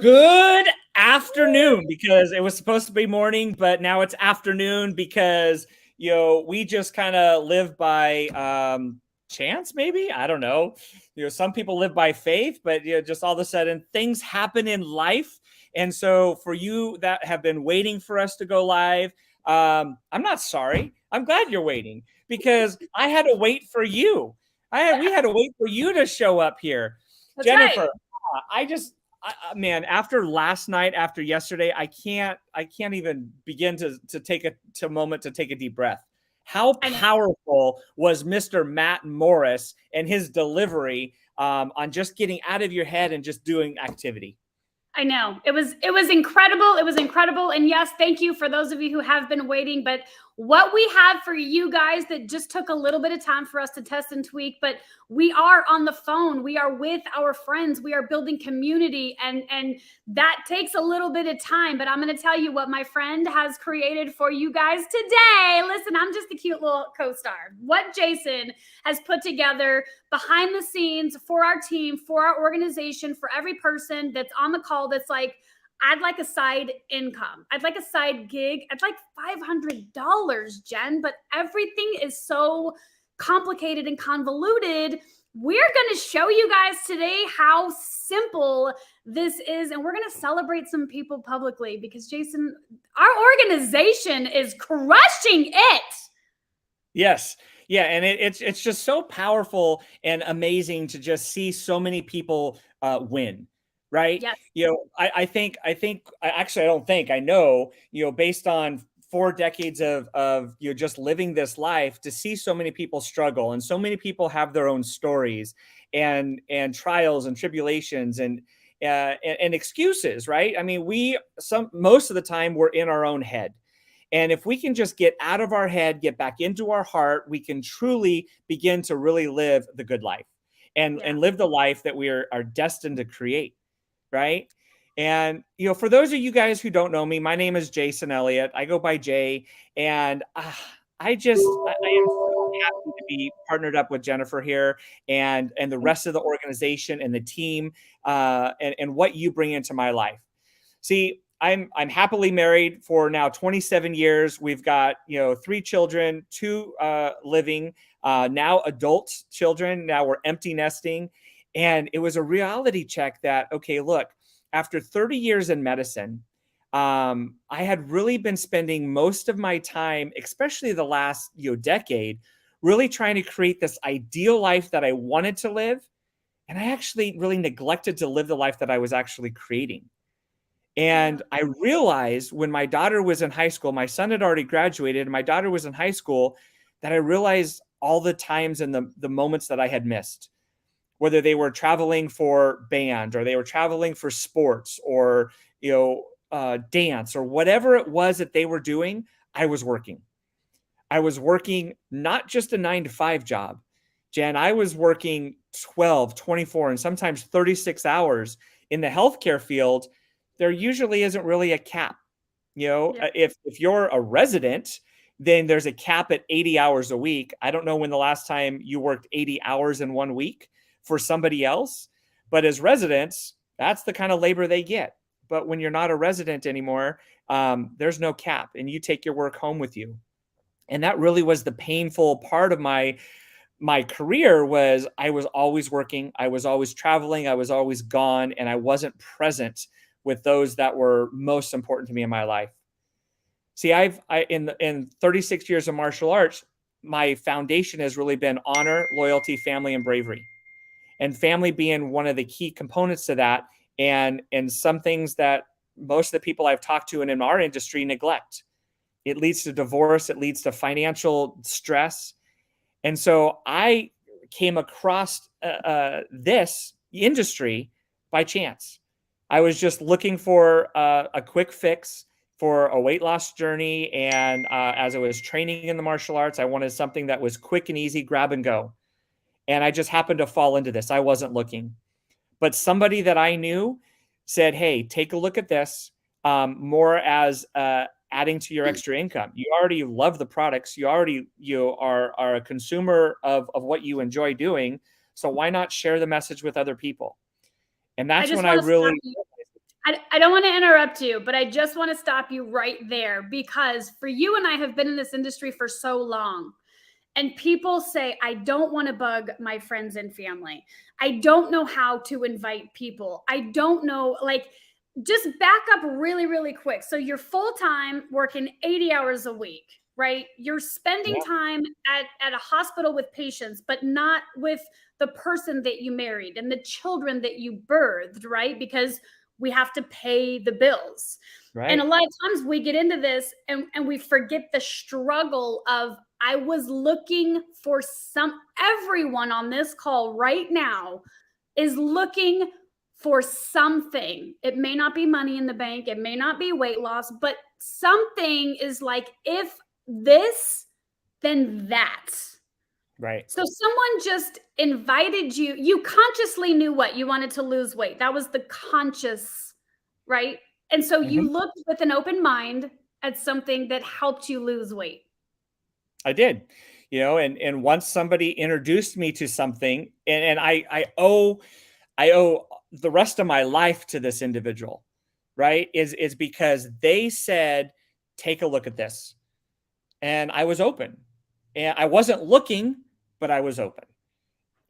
Good afternoon, because it was supposed to be morning, but now it's afternoon because we just kind of live by chance, maybe. I don't know. Some people live by faith, but just all of a sudden things happen in life. And so for you that have been waiting for us to go live, I'm not sorry. I'm glad you're waiting because I had to wait for you. We had to wait for you to show up here. That's Jennifer, right. man, after last night, after yesterday, I can't even begin to take a moment to take a deep breath. How I know. powerful was Mr. Matt Morris and his delivery on just getting out of your head and just doing activity? I know. It was incredible. It was incredible. And yes, thank you for those of you who have been waiting. But what we have for you guys that just took a little bit of time for us to test and tweak, but we are on the phone. We are with our friends. We are building community, and that takes a little bit of time. But I'm going to tell you what my friend has created for you guys today. Listen, I'm just a cute little co-star. What Jason has put together behind the scenes for our team, for our organization, for every person that's on the call that's like, I'd like a side income. I'd like a side gig. I'd like $500, Jen, but everything is so complicated and convoluted. We're going to show you guys today how simple this is, and we're going to celebrate some people publicly because, Jason, our organization is crushing it. Yes. Yeah, and it's just so powerful and amazing to just see so many people win, right? Yes. I know, based on 4 decades of just living this life, to see so many people struggle and so many people have their own stories and trials and tribulations and excuses, right? I mean, most of the time we're in our own head. And if we can just get out of our head, get back into our heart, we can truly begin to really live the good life and live the life that we are destined to create, right? And, for those of you guys who don't know me, my name is Jason Elliott. I go by Jay. And I am so happy to be partnered up with Jennifer here and the rest of the organization and the team and what you bring into my life. See, I'm happily married for now 27 years. We've got 3 children, 2 living, now adult children. Now we're empty nesting, and it was a reality check that, okay, look, after 30 years in medicine, I had really been spending most of my time, especially the last decade, really trying to create this ideal life that I wanted to live, and I actually really neglected to live the life that I was actually creating. And I realized when my daughter was in high school, my son had already graduated, and my daughter was in high school, that I realized all the times and the moments that I had missed, whether they were traveling for band or they were traveling for sports or, dance or whatever it was that they were doing. I was working. I was working not just a 9-to-5 job, Jen. I was working 12, 24, and sometimes 36 hours in the healthcare field. There usually isn't really a cap. If you're a resident, then there's a cap at 80 hours a week. I don't know when the last time you worked 80 hours in one week for somebody else, but as residents, that's the kind of labor they get. But when you're not a resident anymore, there's no cap, and you take your work home with you. And that really was the painful part of my career. Was I was always working, I was always traveling, I was always gone, and I wasn't present with those that were most important to me in my life. See, in 36 years of martial arts, my foundation has really been honor, loyalty, family, and bravery. And family being one of the key components to that, and some things that most of the people I've talked to and in our industry neglect. It leads to divorce, it leads to financial stress. And so I came across this industry by chance. I was just looking for a quick fix for a weight loss journey. And as I was training in the martial arts, I wanted something that was quick and easy, grab and go. And I just happened to fall into this. I wasn't looking. But somebody that I knew said, hey, take a look at this more as adding to your extra income. You already love the products. You are a consumer of what you enjoy doing. So why not share the message with other people? And that's when I really I don't want to interrupt you, but I just want to stop you right there, because for you and I have been in this industry for so long. And people say, I don't want to bug my friends and family. I don't know how to invite people. I don't know, like, just back up really, really quick. So you're full time working 80 hours a week, right? You're spending Yep. time at a hospital with patients, but not with the person that you married and the children that you birthed, right? Because we have to pay the bills. And a Right. lot of times we get into this and we forget the struggle of, I was looking for everyone on this call right now is looking for something. It may not be money in the bank, it may not be weight loss, but something is like, if this, then that. Right. So someone just invited you, you consciously knew what you wanted to lose weight. That was the conscious, right? And so you Mhm. looked with an open mind at something that helped you lose weight. I did, and once somebody introduced me to something, and I owe the rest of my life to this individual, right? Is because they said, take a look at this. And I was open. And I wasn't looking, but I was open.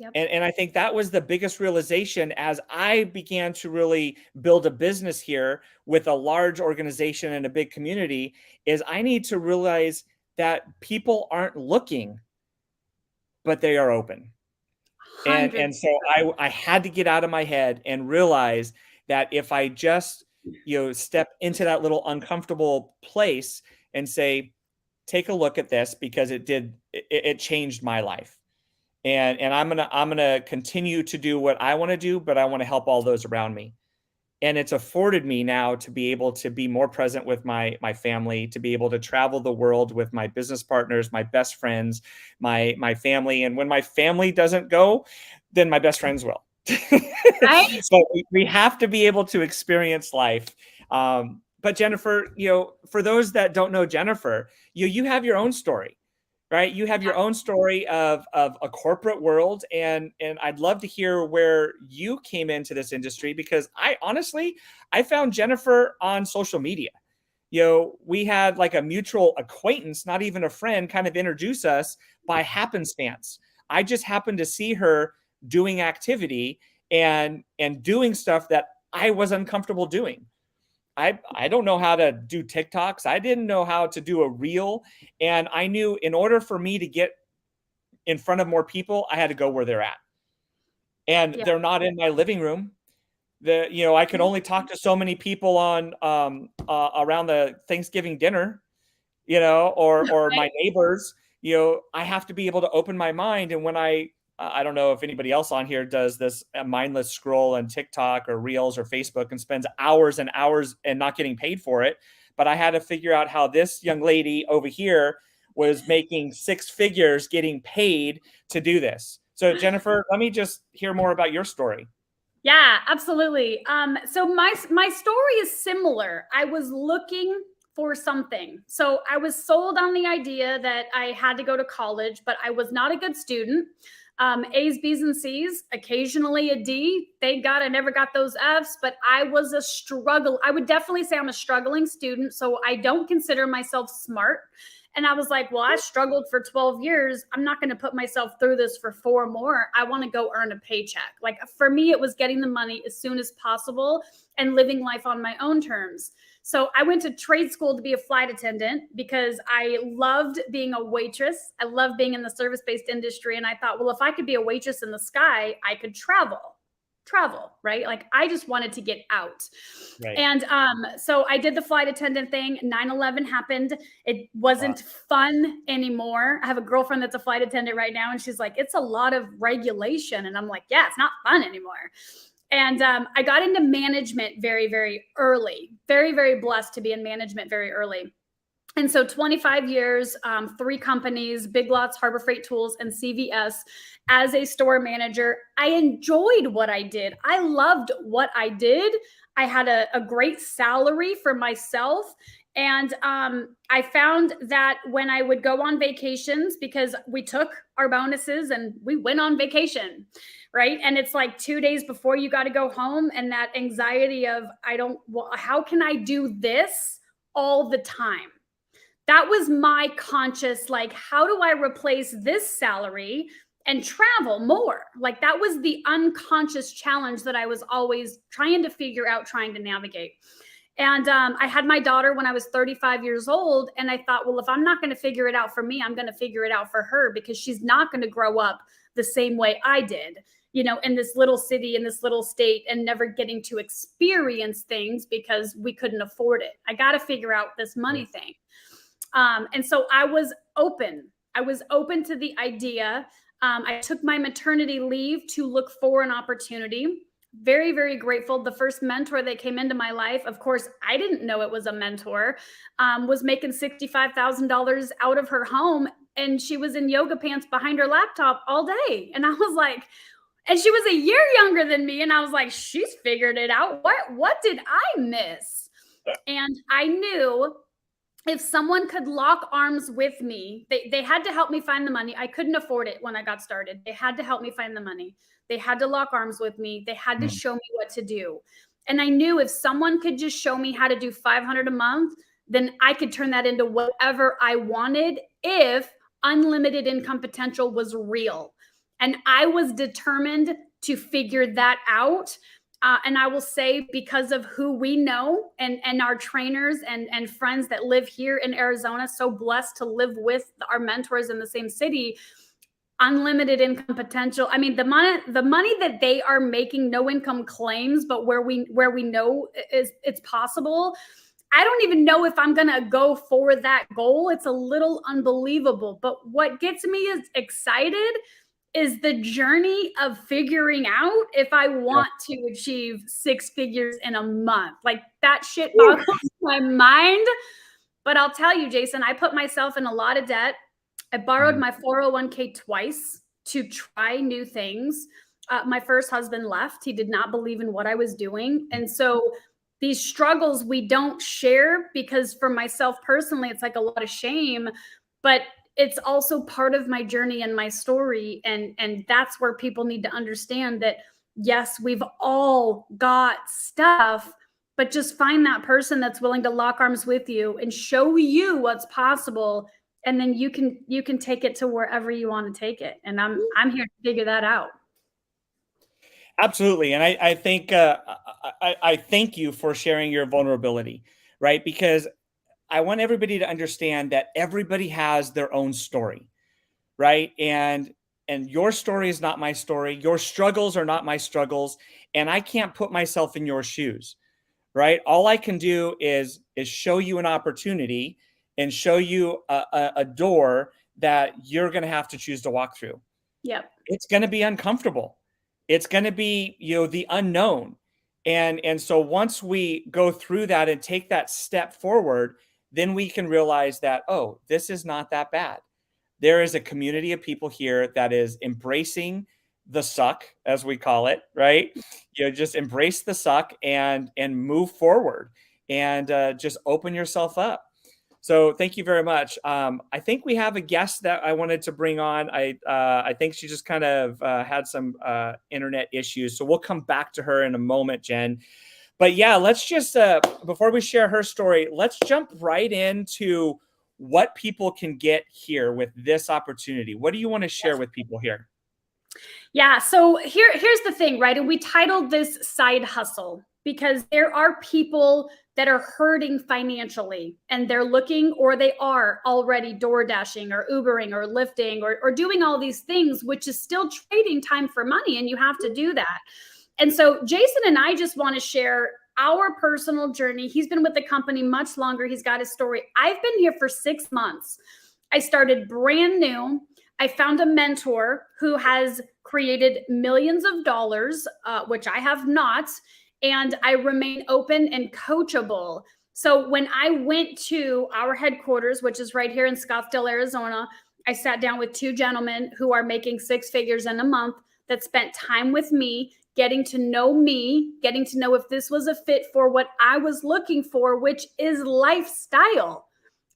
Yep. And I think that was the biggest realization as I began to really build a business here with a large organization and a big community, is I need to realize that people aren't looking, but they are open. And 100. so I had to get out of my head and realize that if I just, step into that little uncomfortable place and say, take a look at this, because it changed my life. And I'm gonna continue to do what I want to do, but I want to help all those around me. And it's afforded me now to be able to be more present with my family, to be able to travel the world with my business partners, my best friends, my family. And when my family doesn't go, then my best friends will. Right? But we have to be able to experience life. But Jennifer, for those that don't know Jennifer, you have your own story, right? You have your own story of a corporate world, and I'd love to hear where you came into this industry, because I honestly, I found Jennifer on social media. We had like a mutual acquaintance, not even a friend, kind of introduce us by happenstance. I just happened to see her doing activity and doing stuff that I was uncomfortable doing. I don't know how to do TikToks. I didn't know how to do a reel. And I knew in order for me to get in front of more people, I had to go where they're at. And Yeah. they're not in my living room. I could only talk to so many people on around the Thanksgiving dinner, or my Right? neighbors. I have to be able to open my mind. And when I don't know if anybody else on here does this mindless scroll on TikTok or Reels or Facebook and spends hours and hours and not getting paid for it. But I had to figure out how this young lady over here was making six figures getting paid to do this. So Jennifer, let me just hear more about your story. Yeah, absolutely. So my story is similar. I was looking for something. So I was sold on the idea that I had to go to college, but I was not a good student. A's, B's, and C's, occasionally a D. Thank God I never got those F's, but I was a struggle. I would definitely say I'm a struggling student. So I don't consider myself smart. And I was like, well, I struggled for 12 years. I'm not going to put myself through this for 4 more. I want to go earn a paycheck. Like, for me, it was getting the money as soon as possible and living life on my own terms. So I went to trade school to be a flight attendant because I loved being a waitress. I love being in the service-based industry. And I thought, well, if I could be a waitress in the sky, I could travel, right? Like, I just wanted to get out. Right. And so I did the flight attendant thing. 9/11 happened. It Wow. wasn't fun anymore. I have a girlfriend that's a flight attendant right now, and she's like, it's a lot of regulation. And I'm like, yeah, it's not fun anymore. And I got into management very, very early. Very, very blessed to be in management very early. And so 25 years, 3 companies, Big Lots, Harbor Freight Tools, and CVS as a store manager. I enjoyed what I did. I loved what I did. I had a great salary for myself. And I found that when I would go on vacations, because we took our bonuses and we went on vacation. right? And it's like 2 days before you got to go home, and that anxiety of, how can I do this all the time? That was my conscious, like, how do I replace this salary and travel more? Like, that was the unconscious challenge that I was always trying to figure out, trying to navigate. And I had my daughter when I was 35 years old. And I thought, well, if I'm not going to figure it out for me, I'm going to figure it out for her, because she's not going to grow up the same way I did, in this little city, in this little state, and never getting to experience things because we couldn't afford it. I got to figure out this money thing. And so I was open. To the idea. I took my maternity leave to look for an opportunity. Very, very grateful. The first mentor that came into my life, of course, I didn't know it was a mentor, was making $65,000 out of her home. And she was in yoga pants behind her laptop all day. And I was like, and she was a year younger than me. And I was like, she's figured it out. What did I miss? And I knew if someone could lock arms with me, they had to help me find the money. I couldn't afford it when I got started. They had to help me find the money. They had to lock arms with me. They had to show me what to do. And I knew if someone could just show me how to do $500 a month, then I could turn that into whatever I wanted if unlimited income potential was real. And I was determined to figure that out. And I will say, because of who we know and our trainers and friends that live here in Arizona, so blessed to live with our mentors in the same city, unlimited income potential. I mean, the money that they are making, no income claims, but where we know it's possible. I don't even know if I'm going to go for that goal. It's a little unbelievable. But what gets me is excited is the journey of figuring out if I want to achieve 6 figures in a month. Like, that shit boggles my mind. But I'll tell you, Jason, I put myself in a lot of debt. I borrowed my 401k twice to try new things. My first husband left. He did not believe in what I was doing. And so these struggles we don't share, because for myself personally, it's like a lot of shame, but it's also part of my journey and my story. And that's where people need to understand that, yes, we've all got stuff, but just find that person that's willing to lock arms with you and show you what's possible. And then you can take it to wherever you want to take it. And I'm here to figure that out. Absolutely. And I think I thank you for sharing your vulnerability, right? Because I want everybody to understand that everybody has their own story, right? And your story is not my story. Your struggles are not my struggles. And I can't put myself in your shoes, right? All I can do is show you an opportunity and show you a door that you're going to have to choose to walk through. Yep. It's going to be uncomfortable. It's going to be, the unknown. And so once we go through that and take that step forward, then we can realize that, oh, this is not that bad. There is a community of people here that is embracing the suck, as we call it, right? Just embrace the suck and move forward and just open yourself up. So thank you very much. I think we have a guest that I wanted to bring on. I think she just kind of had some internet issues. So we'll come back to her in a moment, Jen. But yeah, let's just, before we share her story, let's jump right into what people can get here with this opportunity. What do you want to share with people here? Yeah, so here's the thing, right? And we titled this Side Hustle because there are people that are hurting financially and they're looking, or they are already door dashing or Ubering or Lyfting or doing all these things, which is still trading time for money. And you have to do that. And so Jason and I just want to share our personal journey. He's been with the company much longer. He's got his story. I've been here for 6 months. I started brand new. I found a mentor who has created millions of dollars, which I have not. And I remain open and coachable. So when I went to our headquarters, which is right here in Scottsdale, Arizona, I sat down with 2 gentlemen who are making 6 figures in a month that spent time with me, getting to know me, getting to know if this was a fit for what I was looking for, which is lifestyle.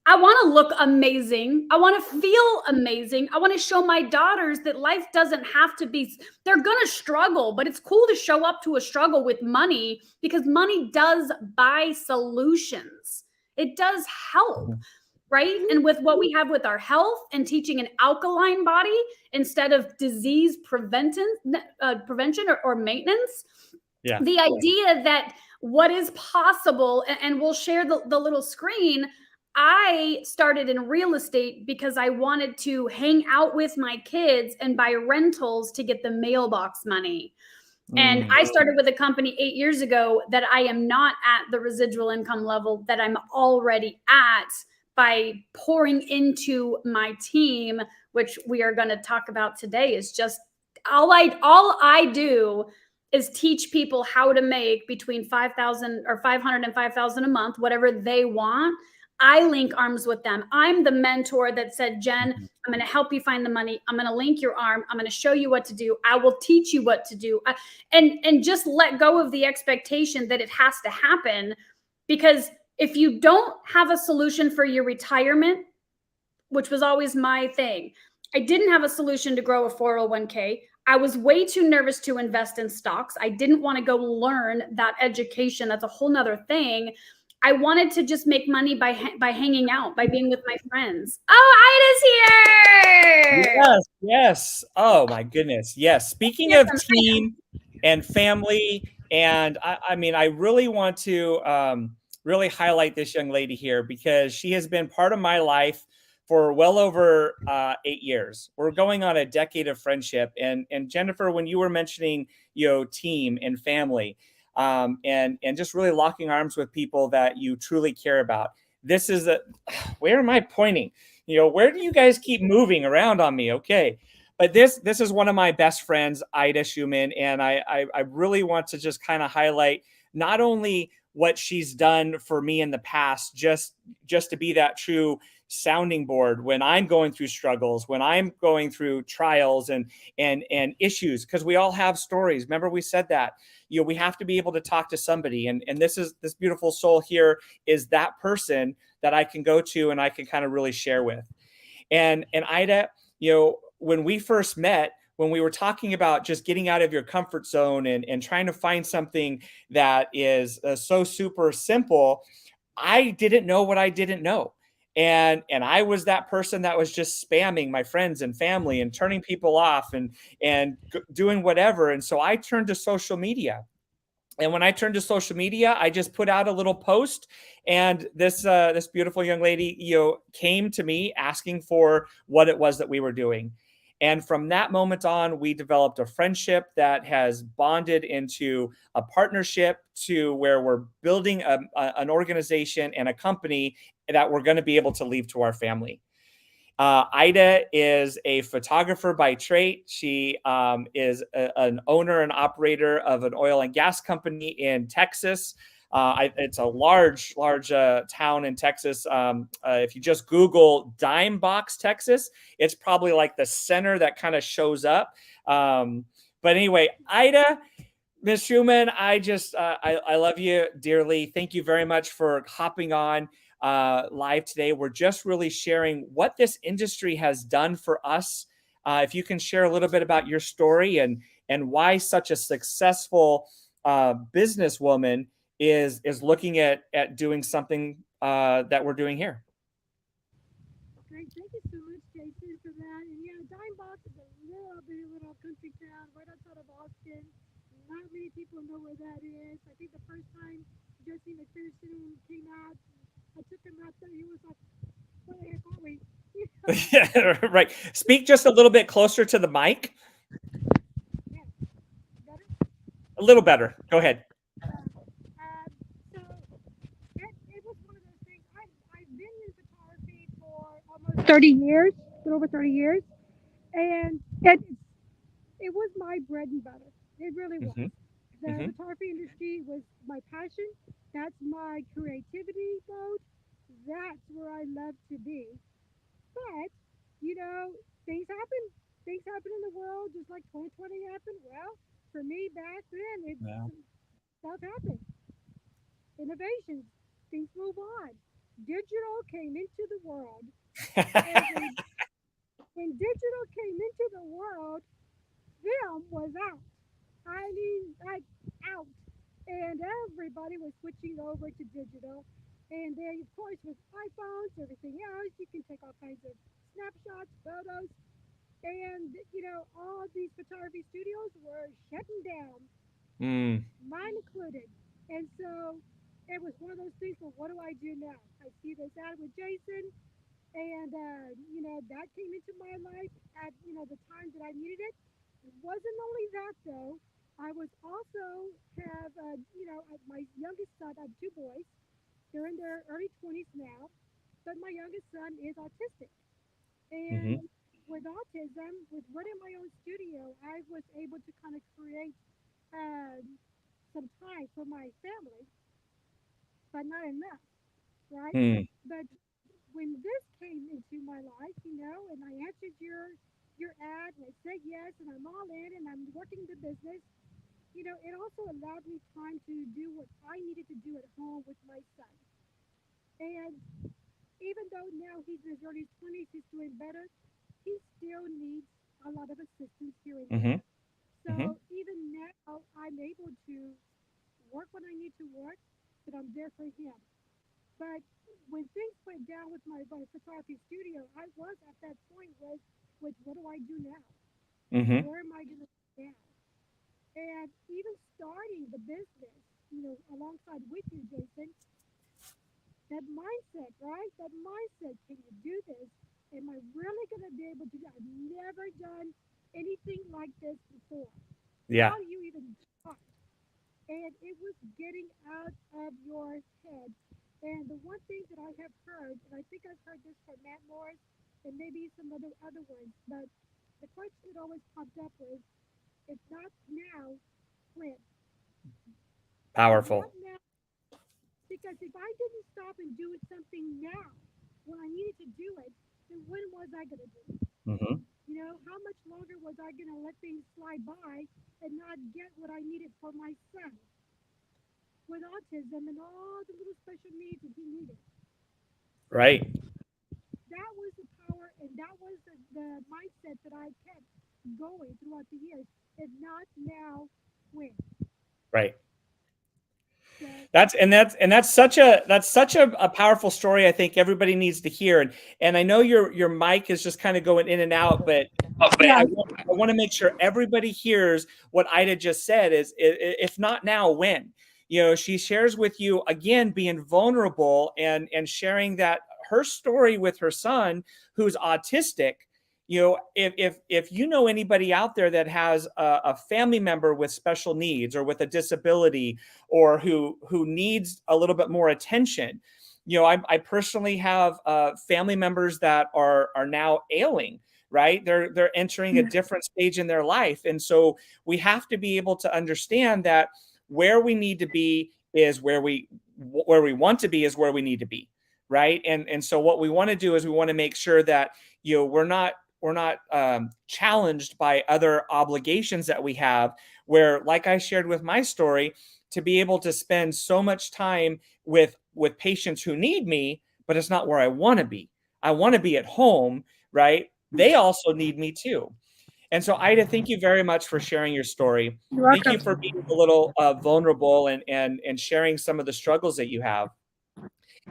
I want to look amazing. I want to feel amazing. I want to show my daughters that life doesn't have to be, they're going to struggle, but it's cool to show up to a struggle with money because money does buy solutions. It does help, right? And with what we have with our health and teaching an alkaline body instead of disease prevention or maintenance. Yeah. The idea that what is possible, and we'll share the little screen. I started in real estate because I wanted to hang out with my kids and buy rentals to get the mailbox money. And I started with a company 8 years ago that I am not at the residual income level that I'm already at by pouring into my team, which we are going to talk about today. Is just all I do is teach people how to make between 5,000 or 500 and 5,000 a month, whatever they want. I link arms with them. I'm the mentor that said, Jen, I'm going to help you find the money. I'm going to link your arm. I'm going to show you what to do. I will teach you what to do. And just let go of the expectation that it has to happen. Because if you don't have a solution for your retirement, which was always my thing, I didn't have a solution to grow a 401k. I was way too nervous to invest in stocks. I didn't want to go learn that education. That's a whole nother thing. I wanted to just make money by hanging out, by being with my friends. Oh, Ida's here! Yes, yes. Oh my goodness. Yes. Speaking of team and family, and I mean, I really want to really highlight this young lady here because she has been part of my life for well over 8 years. We're going on a decade of friendship. And Jennifer, when you were mentioning, team and family, and just really locking arms with people that you truly care about. This is where am I pointing? Where do you guys keep moving around on me? Okay. But this is one of my best friends, Ida Schumann. And I really want to just kind of highlight not only what she's done for me in the past, just to be that true sounding board when I'm going through struggles, when I'm going through trials and issues, because we all have stories. Remember, we said that, we have to be able to talk to somebody. And this beautiful soul here is that person that I can go to and I can kind of really share with. And Ida, when we first met, when we were talking about just getting out of your comfort zone and trying to find something that is so super simple, I didn't know what I didn't know. And I was that person that was just spamming my friends and family and turning people off and doing whatever. And so I turned to social media. And when I turned to social media, I just put out a little post, and this beautiful young lady, came to me asking for what it was that we were doing. And from that moment on, we developed a friendship that has bonded into a partnership to where we're building an organization and a company that we're going to be able to leave to our family. Ida is a photographer by trade. She is an owner and operator of an oil and gas company in Texas. It's a large town in Texas. If you just Google Dime Box, Texas, it's probably like the center that kind of shows up. But anyway, Ida, Ms. Schumann, I love you dearly. Thank you very much for hopping on live today. We're just really sharing what this industry has done for us. If you can share a little bit about your story and why such a successful businesswoman is looking at doing something that we're doing here. Great, thank you so much, Jason, for that. And yeah, Dime Box is a little country town right outside of Austin. Not many people know where that is. I think the first time Jesse McPherson came out, I took him out there. He was like, "Where the heck are we?" Yeah, right. Speak just a little bit closer to the mic. Yeah, better. A little better. Go ahead. So it was one of those things. I've been in photography for almost 30 years, a little over 30 years, and it was my bread and butter. It really was. Mm-hmm. The Mm-hmm. photography industry was my passion. That's my creativity mode. That's where I love to be. But, you know, things happen. Things happen in the world just like 2020 happened. Well, for me back then, Yeah. stuff happened. Innovations. Things move on. digital came into the world, and when digital came into the world, film was out. I mean, like out. And everybody was switching over to digital. And then, of course, with iPhones, everything else, you can take all kinds of snapshots, photos. And, all these photography studios were shutting down, Mm, mine included. And so it was one of those things, well, what do I do now? I see this ad with Jason, and that came into my life at the time that I needed it. It wasn't only that though. I was also have my youngest son. I have two boys. They're in their early 20s now, but my youngest son is autistic. And mhm, with autism, with running my own studio, I was able to kind of create um, some time for my family, but not enough, right? mm, But when this came into my life, and I answered your ad and I said yes and I'm all in and I'm working the business, it also allowed me time to do what I needed to do at home with my son. And even though now he's in his early 20s, he's doing better, he still needs a lot of assistance here and there. mhm, mhm. So even now, I'm able to work when I need to work, but I'm there for him. But when things went down with my photography studio, I was at that point with what do I do now? Mhm. Where am I going to go now? And even starting the business, alongside with you, Jason, that mindset, right? That mindset, can you do this? Am I really going to be able to do? I've never done anything like this before. Yeah. How do you even start? And it was getting out of your head. And the one thing that I have heard, and I think I've heard this from Matt Morris and maybe some other ones, but the question that always popped up was, "It's not now, when?" It's not Powerful. now because if I didn't stop and do something now when I needed to do it, then when was I going to do it? Mhm. How much longer was I going to let things slide by and not get what I needed for my son with autism and all the little special needs that he needed? So Right. that was the power and that was the mindset that I kept going throughout the years. If not now, when? Right. So That's such a powerful story. I think everybody needs to hear. And I know your mic is just kind of going in and out, but yeah, I want to make sure everybody hears what Ida just said is, if not now, when? She shares with you again, being vulnerable and sharing that her story with her son who's autistic. If you know anybody out there that has a family member with special needs or with a disability, or who needs a little bit more attention. I personally have family members that are now ailing, right? They're entering a different stage in their life, and so we have to be able to understand that where we need to be is where we want to be is where we need to be, right? And so what we want to do is we want to make sure that we're not challenged by other obligations that we have, where, like I shared with my story, to be able to spend so much time with patients who need me, but it's not where I want to be. I want to be at home, right? They also need me too. And so, Ida, thank you very much for sharing your story. you're Thank you welcome. for being a little vulnerable and sharing some of the struggles that you have.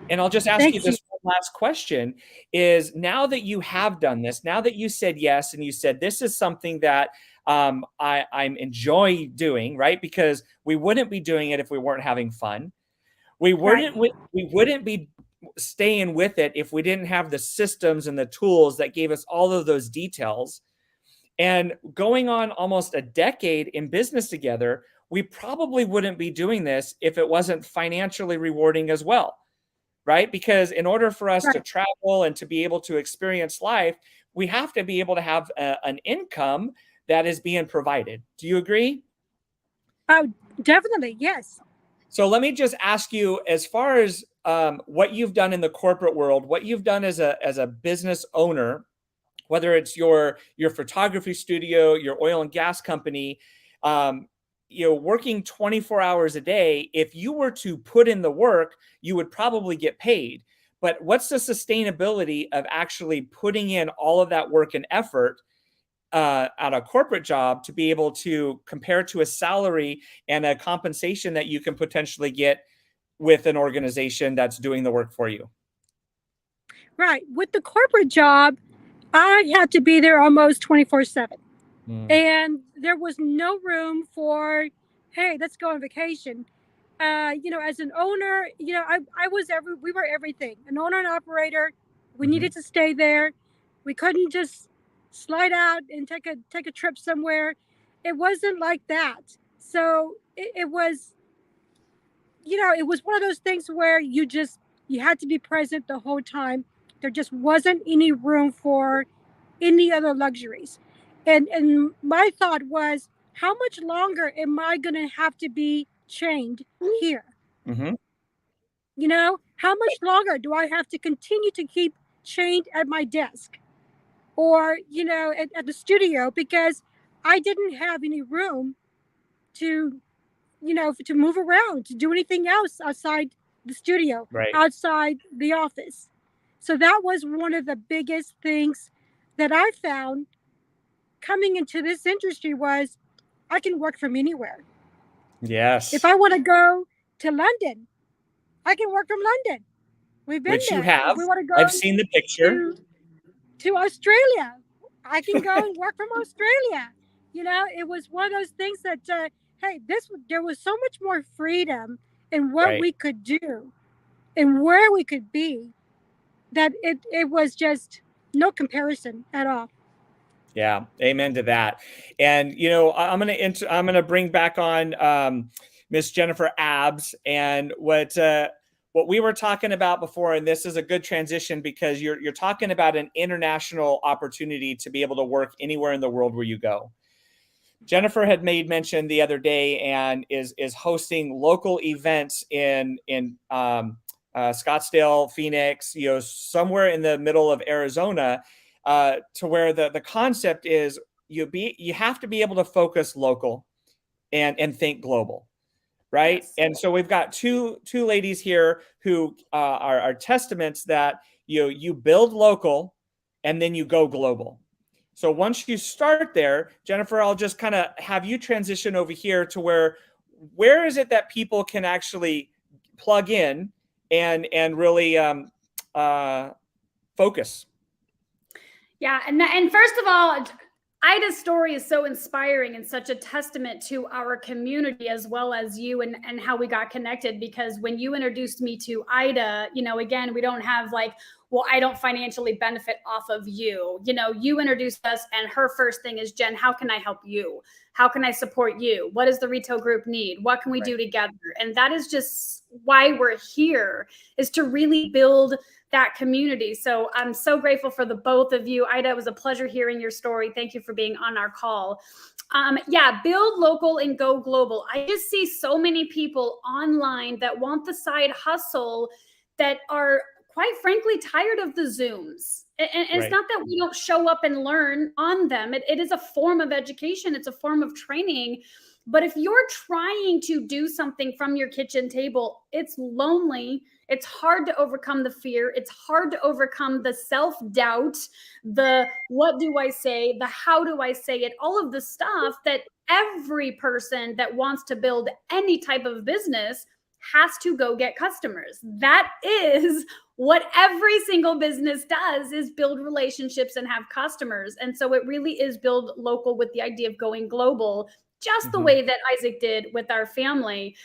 And I'll just ask you Thank you. this one last question: is, now that you have done this, now that you said yes, and you said this is something that I'm enjoy doing, right? Because we wouldn't be doing it if we weren't having fun. We Right. wouldn't we wouldn't be staying with it if we didn't have the systems and the tools that gave us all of those details. And going on almost a decade in business together, we probably wouldn't be doing this if it wasn't financially rewarding as well, right? Because in order for us to Right. travel and to be able to experience life, we have to be able to have an income that is being provided. Do you agree? Oh, definitely. Yes. So let me just ask you, as far as what you've done in the corporate world, what you've done as a business owner, whether it's your photography studio, your oil and gas company, um, working 24 hours a day. If you were to put in the work, you would probably get paid. but what's the sustainability of actually putting in all of that work and effort at a corporate job to be able to compare to a salary and a compensation that you can potentially get with an organization that's doing the work for you? Right. With the corporate job, I had to be there almost 24/7. And there was no room for, hey, let's go on vacation. As an owner, we were everything. An owner and operator, we needed to stay there. We couldn't just slide out and take a trip somewhere. It wasn't like that. So it was, it was one of those things where you had to be present the whole time. There just wasn't any room for any other luxuries. And my thought was, how much longer am I going to have to be chained here? How much longer do I have to continue to keep chained at my desk or, at the studio, because I didn't have any room to, to move around, to do anything else outside the studio, outside the office. So that was one of the biggest things that I found coming into this industry was I can work from anywhere. Yes. If I want to go to London, I can work from London. We've been Which there. you have. If we want to go I've seen the picture. To Australia, I can go and work from Australia. It was one of those things that, there was so much more freedom in what we could do and where we could be that it was just no comparison at all. Yeah, amen to that. And I'm gonna bring back on Miss Jennifer Abbs, and what we were talking about before, and this is a good transition because you're talking about an international opportunity to be able to work anywhere in the world where you go. Jennifer had made mention the other day and is hosting local events in Scottsdale, Phoenix, somewhere in the middle of Arizona. To where the concept is you have to be able to focus local and think global, right? Yes. And so we've got two ladies here who are testaments that you build local and then you go global. So once you start there, Jennifer, I'll just kind of have you transition over here to where is it that people can actually plug in and really focus. Yeah, and first of all, Ida's story is so inspiring and such a testament to our community as well as you and how we got connected. Because when you introduced me to Ida, again, we don't have I don't financially benefit off of you. You introduced us, and her first thing is, Jen, how can I help you? How can I support you? What does the retail group need? What can we do together? And that is just why we're here, is to really build that community. So I'm so grateful for the both of you. Ida, it was a pleasure hearing your story. Thank you for being on our call. Build local and go global. I just see so many people online that want the side hustle that are, quite frankly, tired of the Zooms. And it's not that we don't show up and learn on them. It is a form of education. It's a form of training. But if you're trying to do something from your kitchen table, it's lonely. It's hard to overcome the fear. It's hard to overcome the self-doubt, the what do I say, the how do I say it, all of the stuff that every person that wants to build any type of business has to go get customers. That is what every single business does, is build relationships and have customers. And so it really is build local with the idea of going global, just the way that Isaac did with our family.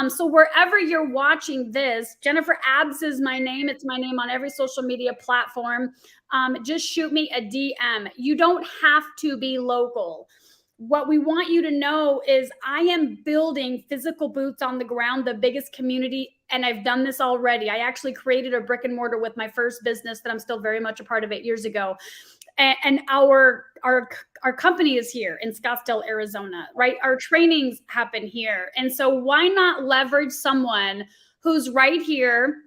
So wherever you're watching this, Jennifer Abbs is my name. It's my name on every social media platform. Just shoot me a DM. You don't have to be local. What we want you to know is I am building physical boots on the ground, the biggest community, and I've done this already. I actually created a brick and mortar with my first business that I'm still very much a part of 8 years ago. And our company is here in Scottsdale, Arizona, right? Our trainings happen here. And so why not leverage someone who's right here?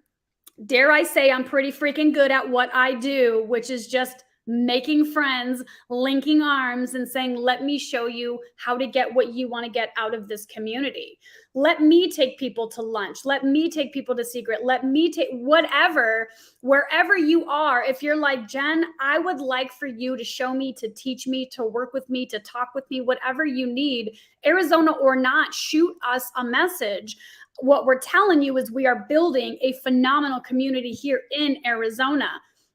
Dare I say I'm pretty freaking good at what I do, which is just making friends, linking arms, and saying, let me show you how to get what you want to get out of this community. Let me take people to lunch. Let me take people to Secret. Let me take whatever, wherever you are. If you're like, Jen, I would like for you to show me, to teach me, to work with me, to talk with me, whatever you need, Arizona or not, shoot us a message. What we're telling you is we are building a phenomenal community here in Arizona.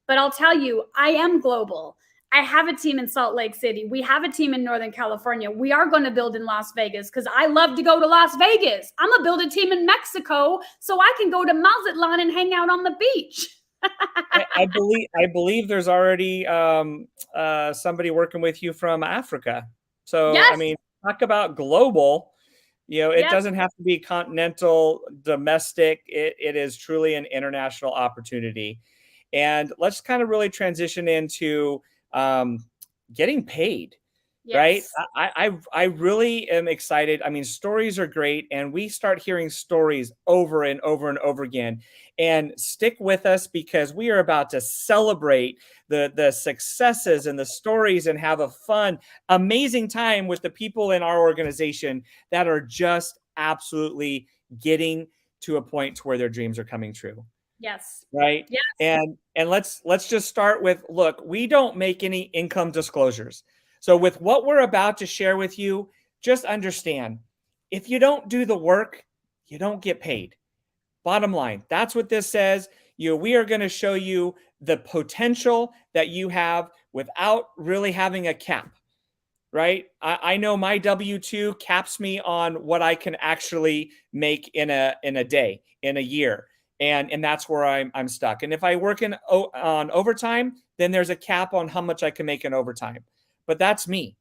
But I'll tell you, I am global. I have a team in Salt Lake City. We have a team in Northern California. We are going to build in Las Vegas because I love to go to Las Vegas. I'm going to build a team in Mexico so I can go to Mazatlan and hang out on the beach. I believe there's already somebody working with you from Africa. So, Yes. I mean, talk about global. You know, it Yep. doesn't have to be continental, domestic. It is truly an international opportunity. And let's kind of really transition into getting paid, right? Yes. I really am excited. I mean, stories are great, and we start hearing stories over and over and over again. And stick with us because we are about to celebrate the successes and the stories and have a fun, amazing time with the people in our organization that are just absolutely getting to a point to where their dreams are coming true. Yes. Right. Yes. And let's just start with, look, we don't make any income disclosures. So with what we're about to share with you, just understand, if you don't do the work, you don't get paid. Bottom line, that's what this says. We are going to show you the potential that you have without really having a cap, right? I know my W-2 caps me on what I can actually make in a day, in a year. And that's where I'm stuck. And if I work on overtime, then there's a cap on how much I can make in overtime. But that's me,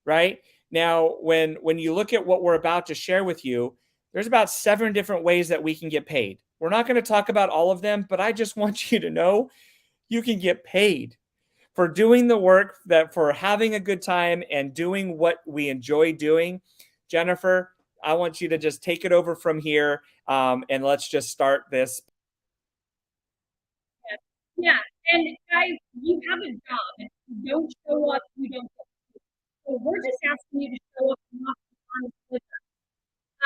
right? Now, when you look at what we're about to share with you, there's about 7 different ways that we can get paid. We're not going to talk about all of them, but I just want you to know you can get paid for doing the work, that for having a good time and doing what we enjoy doing. Jennifer, I want you to just take it over from here, and let's just start this. Yeah. And guys, you have a job. If you don't show up, you don't get paid. So we're just asking you to show up and not be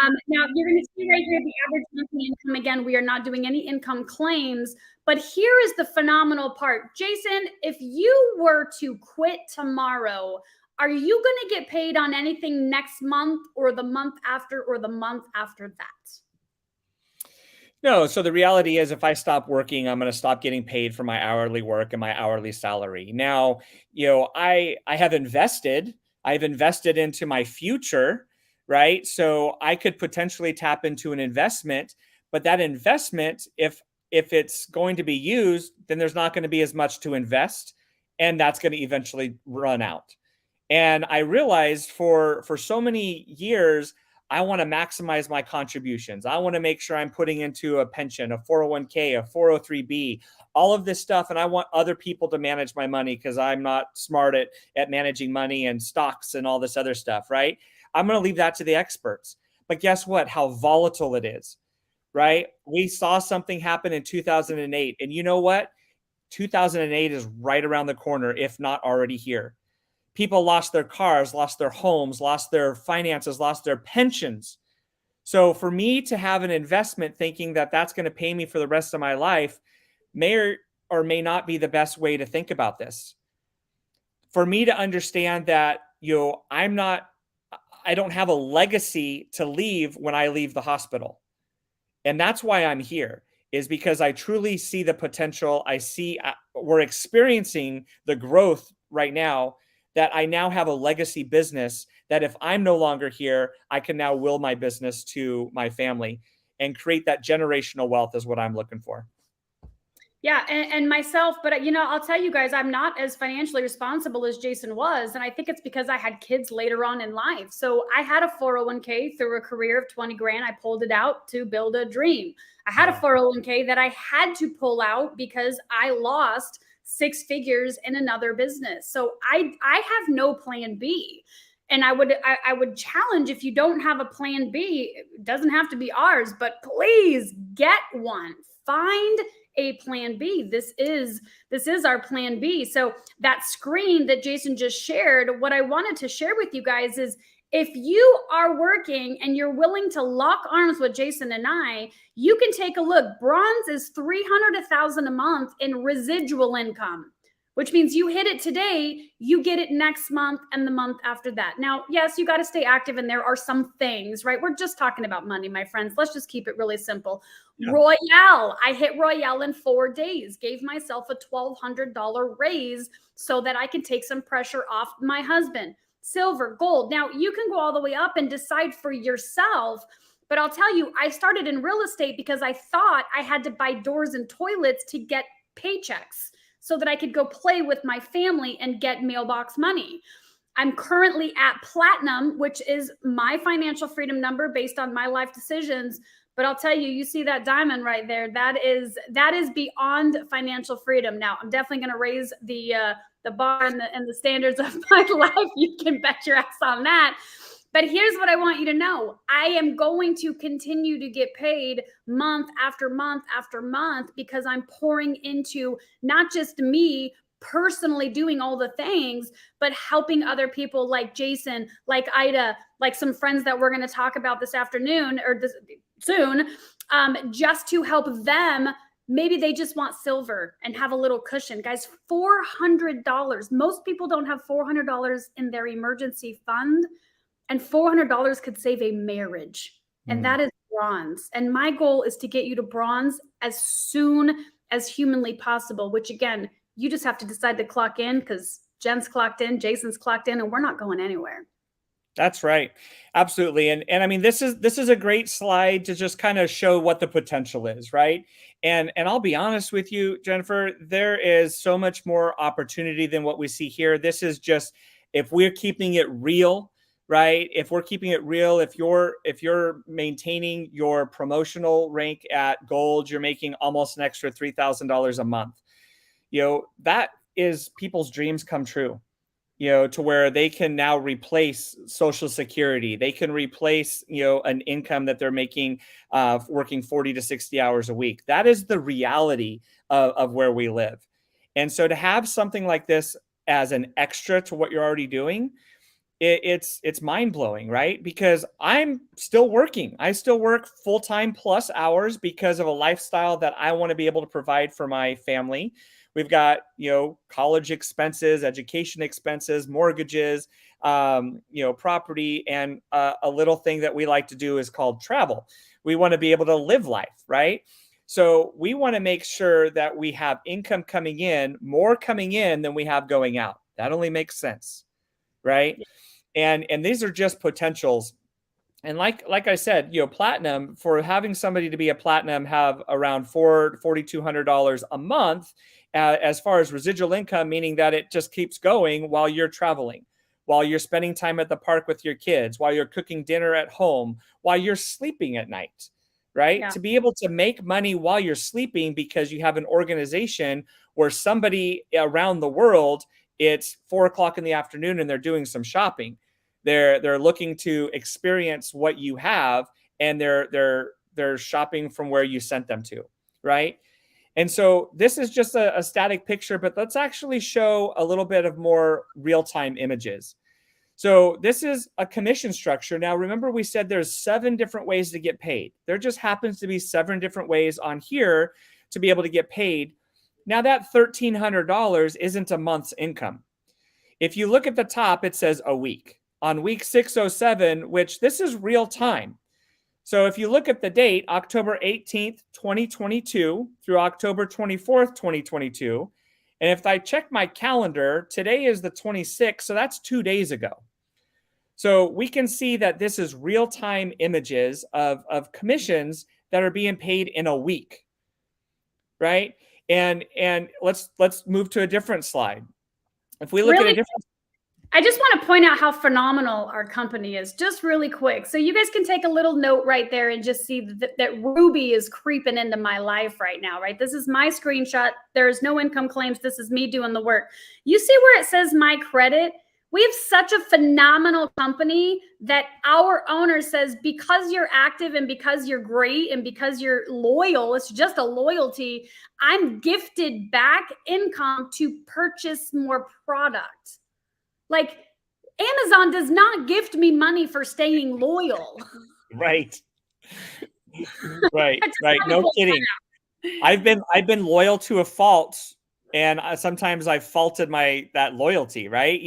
honest. Now, you're going to see right here the average monthly income. Again, we are not doing any income claims, but here is the phenomenal part. Jason, if you were to quit tomorrow, are you going to get paid on anything next month or the month after or the month after that? No, so the reality is if I stop working, I'm going to stop getting paid for my hourly work and my hourly salary. Now, I've invested into my future, right? So I could potentially tap into an investment, but that investment, if it's going to be used, then there's not going to be as much to invest, and that's going to eventually run out. And I realized for so many years, I want to maximize my contributions. I want to make sure I'm putting into a pension, a 401k, a 403b, all of this stuff. And I want other people to manage my money because I'm not smart at managing money and stocks and all this other stuff, right? I'm going to leave that to the experts. But guess what? How volatile it is, right? We saw something happen in 2008. And you know what? 2008 is right around the corner, if not already here. People lost their cars, lost their homes, lost their finances, lost their pensions. So for me to have an investment thinking that that's going to pay me for the rest of my life may or may not be the best way to think about this. For me to understand that, I don't have a legacy to leave when I leave the hospital. And that's why I'm here, is because I truly see the potential. I see we're experiencing the growth right now, that I now have a legacy business that if I'm no longer here, I can now will my business to my family and create that generational wealth is what I'm looking for. Yeah, and myself, but I'll tell you guys, I'm not as financially responsible as Jason was, and I think it's because I had kids later on in life. So I had a 401k through a career of 20 grand. I pulled it out to build a dream. I had a 401k that I had to pull out because I lost 6 figures in another business. So I have no plan B. And I would challenge, if you don't have a plan B, it doesn't have to be ours, but please get one. Find a plan B. This is our plan B. So that screen that Jason just shared, what I wanted to share with you guys is, if you are working and you're willing to lock arms with Jason and I, you can take a look. Bronze is $300 to $1,000 a month in residual income, which means you hit it today, you get it next month and the month after that. Now, yes, you got to stay active, and there are some things, right? We're just talking about money, my friends. Let's just keep it really simple. Yeah. Royale, I hit Royale in 4 days, gave myself a $1,200 raise so that I can take some pressure off my husband. Silver, gold. Now, you can go all the way up and decide for yourself. But I'll tell you, I started in real estate because I thought I had to buy doors and toilets to get paychecks so that I could go play with my family and get mailbox money. I'm currently at platinum, which is my financial freedom number based on my life decisions. But I'll tell you, you see that diamond right there. That is beyond financial freedom. Now, I'm definitely going to raise the bar and the standards of my life. You can bet your ass on that. But here's what I want you to know. I am going to continue to get paid month after month after month, because I'm pouring into not just me personally doing all the things, but helping other people like Jason, like Ida, like some friends that we're going to talk about this afternoon or soon, just to help them. Maybe they just want silver and have a little cushion. Guys, $400. Most people don't have $400 in their emergency fund, and $400 could save a marriage. And that is bronze. And my goal is to get you to bronze as soon as humanly possible, which again, you just have to decide to clock in, because Jen's clocked in, Jason's clocked in, and we're not going anywhere. That's right. Absolutely. And I mean, this is a great slide to just kind of show what the potential is, right? And I'll be honest with you, Jennifer, there is so much more opportunity than what we see here. This is just, if we're keeping it real, right? If we're keeping it real, if you're maintaining your promotional rank at gold, you're making almost an extra $3,000 a month. That is people's dreams come true. To where they can now replace Social Security. They can replace, an income that they're making working 40 to 60 hours a week. That is the reality of where we live. And so to have something like this as an extra to what you're already doing, it's mind-blowing, right? Because I'm still working. I still work full-time plus hours because of a lifestyle that I want to be able to provide for my family. We've got, college expenses, education expenses, mortgages, property, and a little thing that we like to do is called travel. We want to be able to live life, right? So we want to make sure that we have income coming in, more coming in than we have going out. That only makes sense, right? And these are just potentials. And like I said, platinum, for having somebody to be a platinum have around $4,200 a month as far as residual income, meaning that it just keeps going while you're traveling, while you're spending time at the park with your kids, while you're cooking dinner at home, while you're sleeping at night, right? Yeah. To be able to make money while you're sleeping because you have an organization where somebody around the world, it's 4:00 in the afternoon and they're doing some shopping. They're looking to experience what you have, and they're shopping from where you sent them to, right? And so this is just a static picture, but let's actually show a little bit of more real-time images. So this is a commission structure. Now, remember we said there's 7 different ways to get paid. There just happens to be 7 different ways on here to be able to get paid. Now that $1,300 isn't a month's income. If you look at the top, it says a week. On week 607, which this is real time. So if you look at the date, October 18th, 2022 through October 24th, 2022, and if I check my calendar, today is the 26th, so that's 2 days ago. So we can see that this is real-time images of commissions that are being paid in a week, right? And let's move to a different slide. If we look at a different, I just want to point out how phenomenal our company is, just really quick. So you guys can take a little note right there and just see that Ruby is creeping into my life right now, right? This is my screenshot. There is no income claims. This is me doing the work. You see where it says my credit? We have such a phenomenal company that our owner says, because you're active and because you're great and because you're loyal, it's just a loyalty, I'm gifted back income to purchase more product. Like, Amazon does not gift me money for staying loyal. Right. Right. Right. No kidding. I've been loyal to a fault, and sometimes I've faulted that loyalty, right?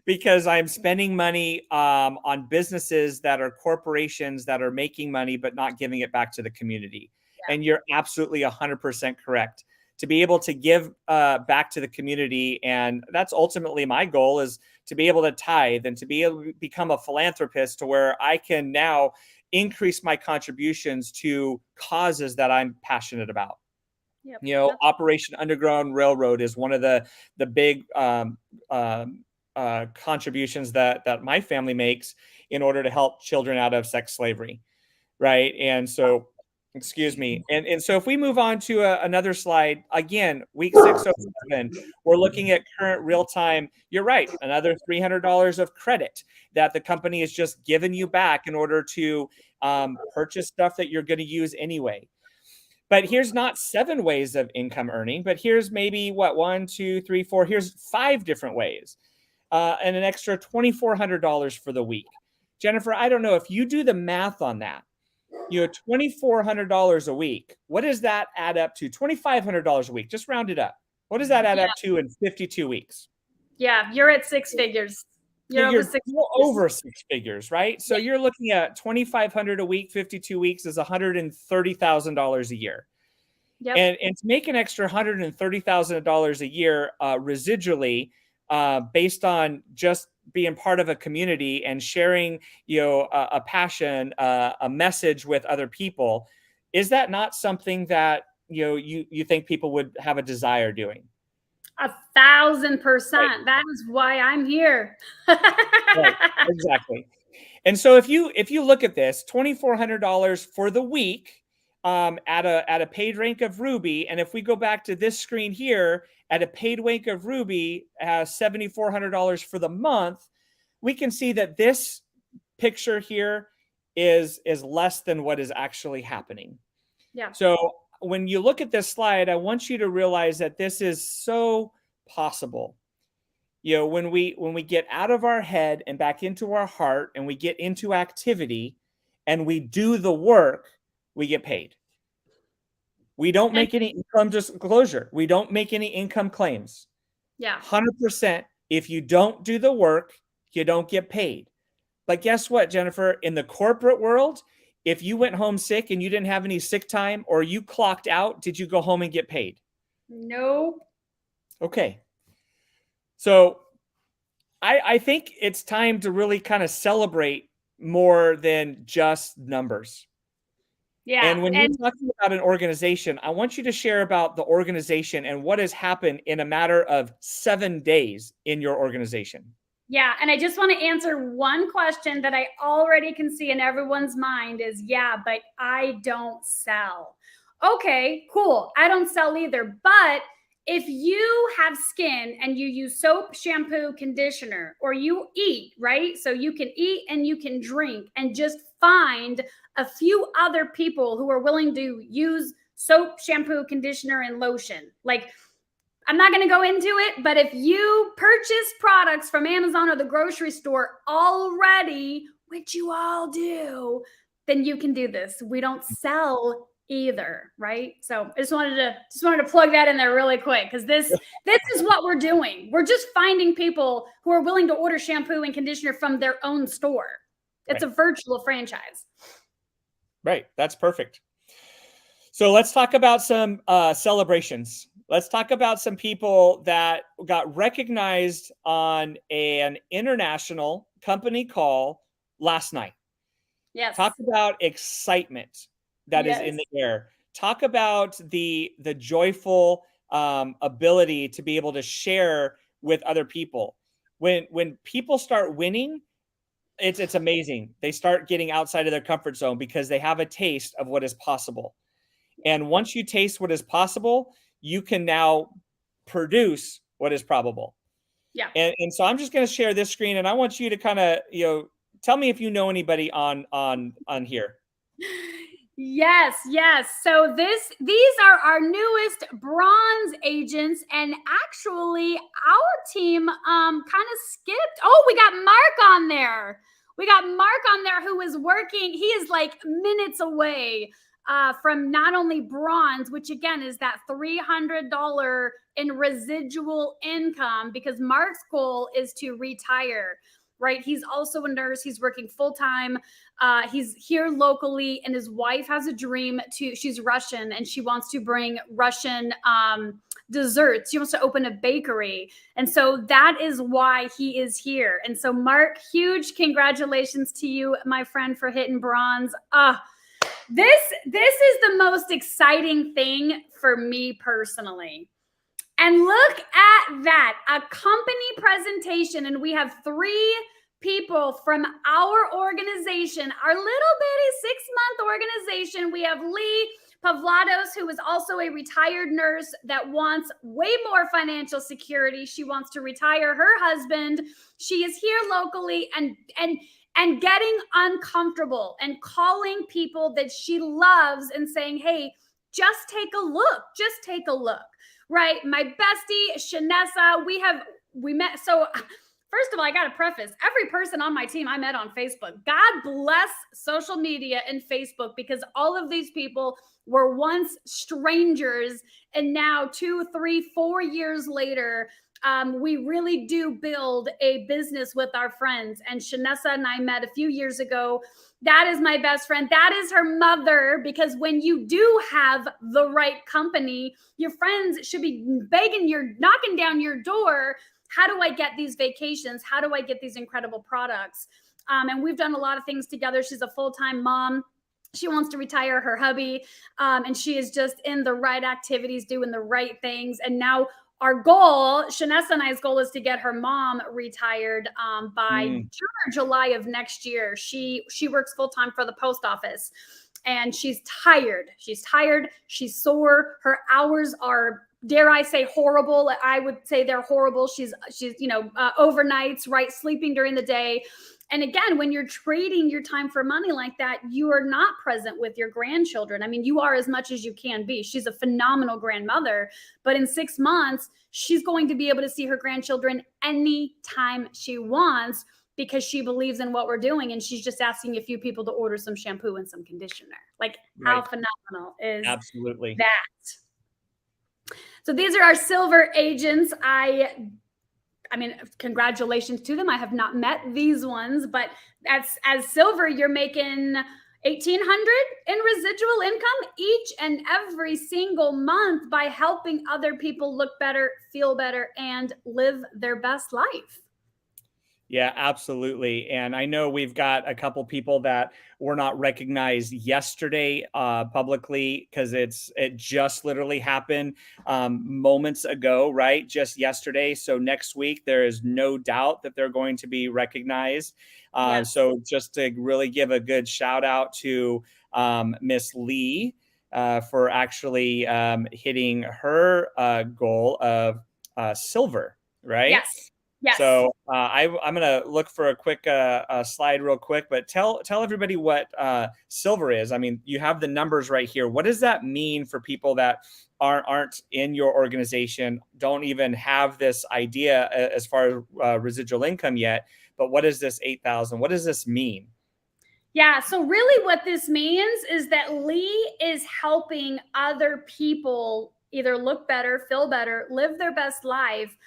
Because I'm spending money on businesses that are corporations that are making money but not giving it back to the community. Yeah. And you're absolutely 100% correct. To be able to give back to the community, and that's ultimately my goal, is to be able to tithe and to be able to become a philanthropist, to where I can now increase my contributions to causes that I'm passionate about. Yep. Operation Underground Railroad is one of the big contributions that my family makes in order to help children out of sex slavery, right? And so, excuse me. And so if we move on to another slide, again, week 607, we're looking at current real time. You're right. Another $300 of credit that the company has just given you back in order to purchase stuff that you're going to use anyway. But here's not 7 ways of income earning, but here's maybe 1, 2, 3, 4. Here's 5 different ways, and an extra $2,400 for the week. Jennifer, I don't know if you do the math on that. $2,400 a week. What does that add up to? $2,500 a week. Just round it up. What does that add up to in 52 weeks? Yeah, you're at 6 figures. You're over 6 figures, right? So you're looking at $2,500 a week, 52 weeks is $130,000 a year. Yep. And to make an extra $130,000 a year residually, based on just being part of a community and sharing, a passion, a message with other people, is that not something that you think people would have a desire doing? 1,000%. Right. That is why I'm here. Right, exactly. And so if you look at this, $2,400 for the week at a paid rank of Ruby, and if we go back to this screen here at a paid rank of Ruby, $7,400 for the month, we can see that this picture here is less than what is actually happening. Yeah. So when you look at this slide, I want you to realize that this is so possible. When we get out of our head and back into our heart, and we get into activity and we do the work, we get paid. We don't make any income disclosure. We don't make any income claims. Yeah. 100%. If you don't do the work, you don't get paid. But guess what, Jennifer? In the corporate world, if you went home sick and you didn't have any sick time, or you clocked out, did you go home and get paid? No. Okay. So I think it's time to really kind of celebrate more than just numbers. Yeah. And when you're talking about an organization, I want you to share about the organization and what has happened in a matter of 7 days in your organization. Yeah. And I just want to answer one question that I already can see in everyone's mind is, yeah, but I don't sell. Okay, cool. I don't sell either. But if you have skin and you use soap, shampoo, conditioner, or you eat, right? So you can eat and you can drink, and just find a few other people who are willing to use soap, shampoo, conditioner, and lotion. Like, I'm not going to go into it, but if you purchase products from Amazon or the grocery store already, which you all do, then you can do this. We don't sell either, right? So I just wanted to plug that in there really quick, because this is what we're doing. We're just finding people who are willing to order shampoo and conditioner from their own store. It's a virtual franchise. Right. That's perfect. So let's talk about some celebrations. Let's talk about some people that got recognized on an international company call last night. Yes. Talk about excitement that is in the air. Talk about the joyful ability to be able to share with other people. When people start winning, it's amazing. They start getting outside of their comfort zone because they have a taste of what is possible. And once you taste what is possible, you can now produce what is probable. Yeah. And so I'm just going to share this screen, and I want you to kind of, tell me if you know anybody on here. Yes, yes. So these are our newest bronze agents, and actually our team kind of skipped. Oh, we got Mark on there. We got Mark on there who is working. He is like minutes away from not only bronze, which again is that $300 in residual income, because Mark's goal is to retire. Right. He's also a nurse. He's working full time. He's here locally, and his wife has a dream she's Russian, and she wants to bring Russian desserts. She wants to open a bakery. And so that is why he is here. And so Mark, huge congratulations to you, my friend, for hitting bronze. This is the most exciting thing for me personally. And look at that, a company presentation. And we have 3 people from our organization, our little bitty 6-month organization. We have Lee Pavlados, who is also a retired nurse that wants way more financial security. She wants to retire her husband. She is here locally and getting uncomfortable and calling people that she loves and saying, hey, just take a look. Just take a look. Right. My bestie, Shanessa, we met. So first of all, I got to preface, every person on my team I met on Facebook. God bless social media and Facebook, because all of these people were once strangers. And now 2, 3, 4 years later, we really do build a business with our friends. And Shanessa and I met a few years ago. That is my best friend. That is her mother, because when you do have the right company, your friends should be knocking down your door. How do I get these vacations? How do I get these incredible products? And we've done a lot of things together. She's a full-time mom. She wants to retire her hubby. And she is just in the right activities, doing the right things. And now our goal, Shanessa and I's goal, is to get her mom retired by June or July of next year. She works full-time for the post office, and she's tired. She's tired. She's sore. Her hours are, dare I say, horrible. I would say they're horrible. She's overnights, right? Sleeping during the day. And again, when you're trading your time for money like that, you are not present with your grandchildren. I mean, you are as much as you can be. She's a phenomenal grandmother, but in 6 months, she's going to be able to see her grandchildren anytime she wants, because she believes in what we're doing. And she's just asking a few people to order some shampoo and some conditioner. Like, how phenomenal is Absolutely that? So these are our silver agents. I mean, congratulations to them. I have not met these ones, but as silver, you're making $1,800 in residual income each and every single month by helping other people look better, feel better, and live their best life. Yeah, absolutely. And I know we've got a couple people that were not recognized yesterday publicly, because it just literally happened moments ago, right? Just yesterday. So next week, there is no doubt that they're going to be recognized. Yes. So just to really give a good shout out to Miss Lee for actually hitting her goal of silver, right? Yes. Yes. So I'm going to look for a quick slide real quick, but tell everybody what silver is. I mean, you have the numbers right here. What does that mean for people that aren't in your organization, don't even have this idea as far as residual income yet? But what is this 8,000? What does this mean? Yeah, so really what this means is that Lee is helping other people either look better, feel better, live their best life.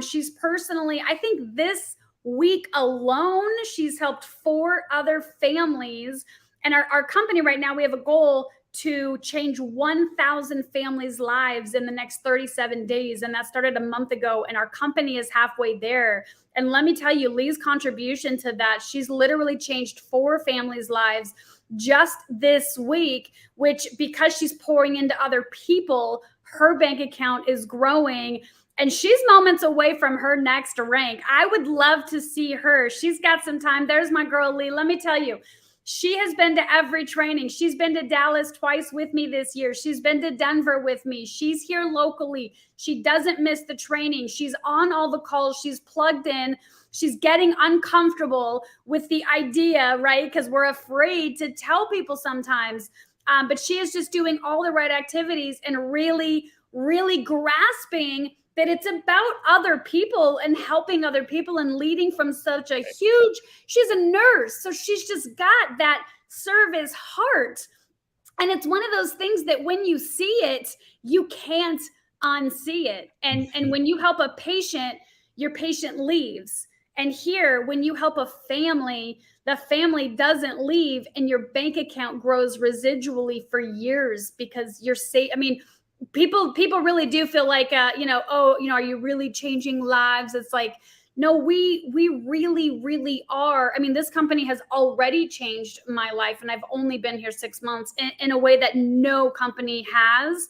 She's personally, I think this week alone, she's helped 4 other families. And our company right now, we have a goal to change 1,000 families' lives in the next 37 days. And that started a month ago, and our company is halfway there. And let me tell you, Lee's contribution to that, she's literally changed 4 families' lives just this week, which, because she's pouring into other people, her bank account is growing. And she's moments away from her next rank. I would love to see her. She's got some time. There's my girl, Lee. Let me tell you, She has been to every training. She's been to Dallas twice with me this year. She's been to Denver with me. She's here locally. She doesn't miss the training. She's on all the calls. She's plugged in. She's getting uncomfortable with the idea, right? Because we're afraid to tell people sometimes. But she is just doing all the right activities and really, really grasping that it's about other people and helping other people and leading from such a huge, she's a nurse. So she's just got that service heart. And it's one of those things that when you see it, you can't unsee it. And when you help a patient, your patient leaves. And here, when you help a family, the family doesn't leave and your bank account grows residually for years because you're safe. I mean, people really do feel like, are you really changing lives? It's like, no, we really, really are. I mean, this company has already changed my life, and I've only been here 6 months in a way that no company has.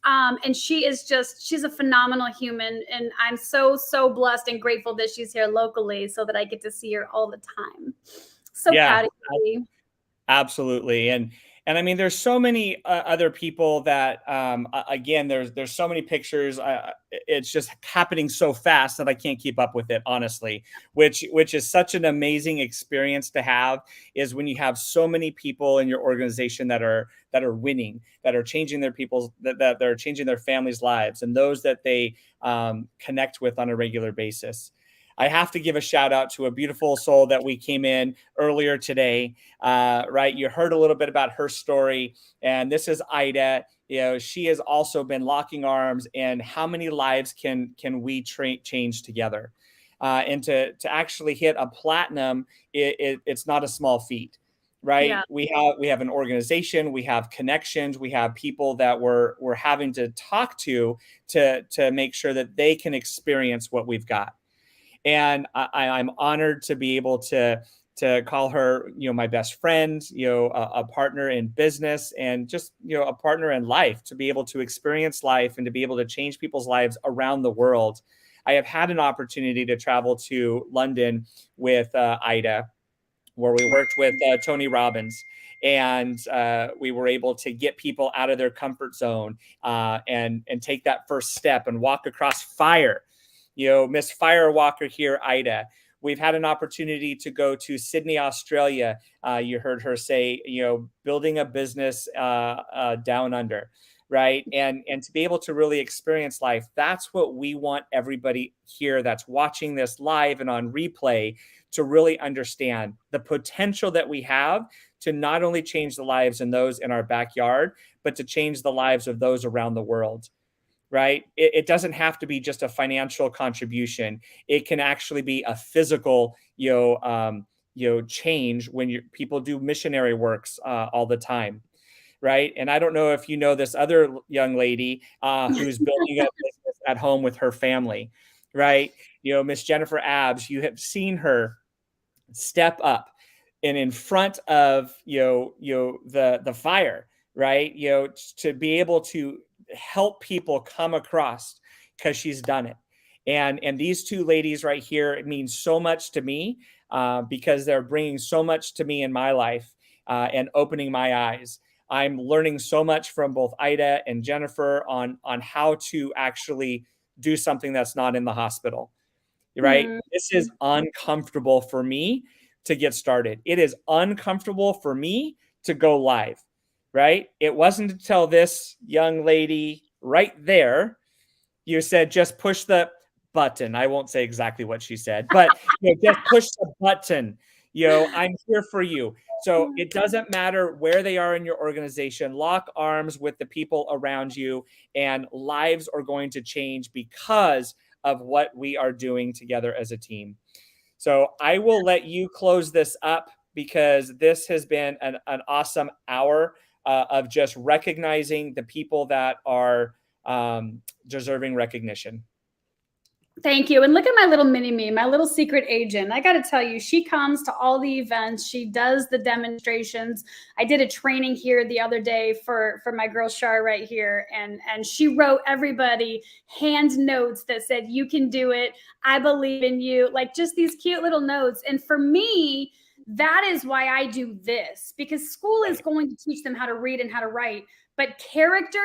And she's a phenomenal human. And I'm so, so blessed and grateful that she's here locally so that I get to see her all the time. So proud of you. Absolutely. And I mean, there's so many other people that, again, there's so many pictures. It's just happening so fast that I can't keep up with it, honestly, which is such an amazing experience to have, is when you have so many people in your organization that are winning, that are changing their people's, that are changing their families' lives, and those that they connect with on a regular basis. I have to give a shout out to a beautiful soul that we came in earlier today, right? You heard a little bit about her story, and this is Ida. You know, she has also been locking arms, and how many lives can we change together? And to actually hit a platinum, it's not a small feat, right? Yeah. We have an organization, we have connections, we have people that we're having to talk to make sure that they can experience what we've got. And I'm honored to be able to call her, my best friend, a partner in business, and just, a partner in life, to be able to experience life and to be able to change people's lives around the world. I have had an opportunity to travel to London with Ida, where we worked with Tony Robbins. And we were able to get people out of their comfort zone and take that first step and walk across fire. Miss Firewalker here, Ida. We've had an opportunity to go to Sydney, Australia. You heard her say, building a business down under, right? And to be able to really experience life. That's what we want everybody here that's watching this live and on replay to really understand the potential that we have to not only change the lives in those in our backyard, but to change the lives of those around the world. Right? It doesn't have to be just a financial contribution. It can actually be a physical, change when people do missionary works all the time, right? And I don't know if you know this other young lady who's building a business at home with her family, right? Miss Jennifer Abbs, you have seen her step up and in front of the fire, right? To be able to help people come across, because she's done it. And these two ladies right here, it means so much to me because they're bringing so much to me in my life and opening my eyes. I'm learning so much from both Ida and Jennifer on how to actually do something that's not in the hospital, right? Mm-hmm. This is uncomfortable for me to get started. It is uncomfortable for me to go live. Right? It wasn't until this young lady right there, you said, just push the button. I won't say exactly what she said, but just push the button. I'm here for you. So it doesn't matter where they are in your organization. Lock arms with the people around you, and lives are going to change because of what we are doing together as a team. So I will let you close this up, because this has been an awesome hour of just recognizing the people that are deserving recognition. Thank you. And look at my little mini me, my little secret agent. I got to tell you, she comes to all the events. She does the demonstrations. I did a training here the other day for my girl Shar right here. And she wrote everybody hand notes that said, you can do it. I believe in you. Like just these cute little notes. And for me, That is why I do this, because school is going to teach them how to read and how to write, but character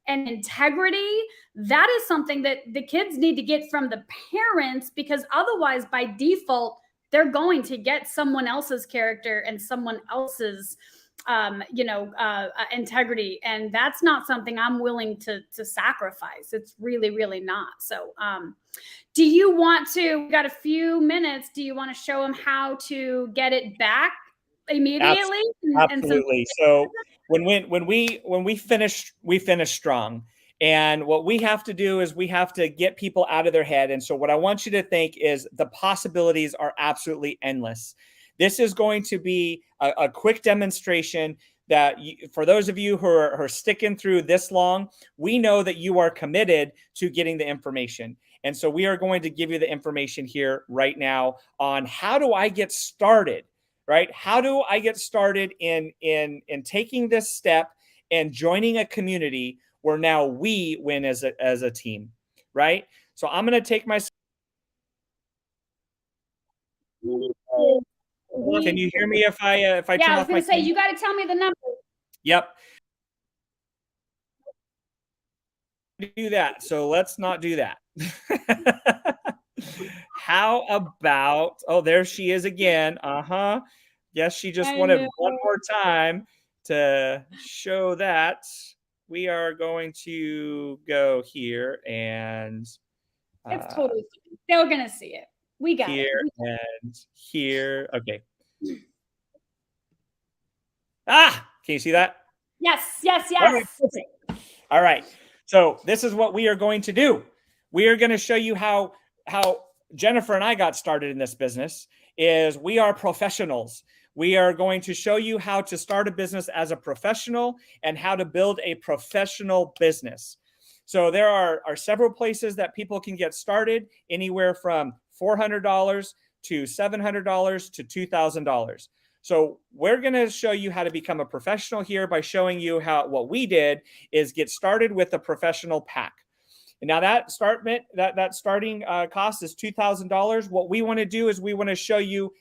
and integrity, that is something that the kids need to get from the parents, because otherwise by default, they're going to get someone else's character and someone else's integrity, and that's not something I'm willing to sacrifice. It's really, really not. So do you want to, we've got a few minutes, do you want to show them how to get it back immediately? Absolutely. So when we finish strong. And what we have to do is we have to get people out of their head. And so what I want you to think is the possibilities are absolutely endless. This is going to be a quick demonstration that for those of you who are sticking through this long, we know that you are committed to getting the information. And so we are going to give you the information here right now on how do I get started, right? How do I get started in taking this step and joining a community where now we win as a team, right? So I'm going to take my. Can you hear me if I turn off my? Yeah, I was going to say, you got to tell me the number. Yep. Do that. So let's not do that. How about, oh, there she is again. Yes, she just wanted one more time to show that. We are going to go here and it's totally fine. They're going to see it. We got here it. And here. Okay. Can you see that? Yes. All right. So this is what we are going to do. We are going to show you how Jennifer and I got started in this business. Is we are professionals. We are going to show you how to start a business as a professional and how to build a professional business. So there are several places that people can get started, anywhere from $400 to $700 to $2,000. So we're going to show you how to become a professional here by showing you how what we did is get started with a professional pack. And now that starting cost is $2,000. What we want to do is we want to show you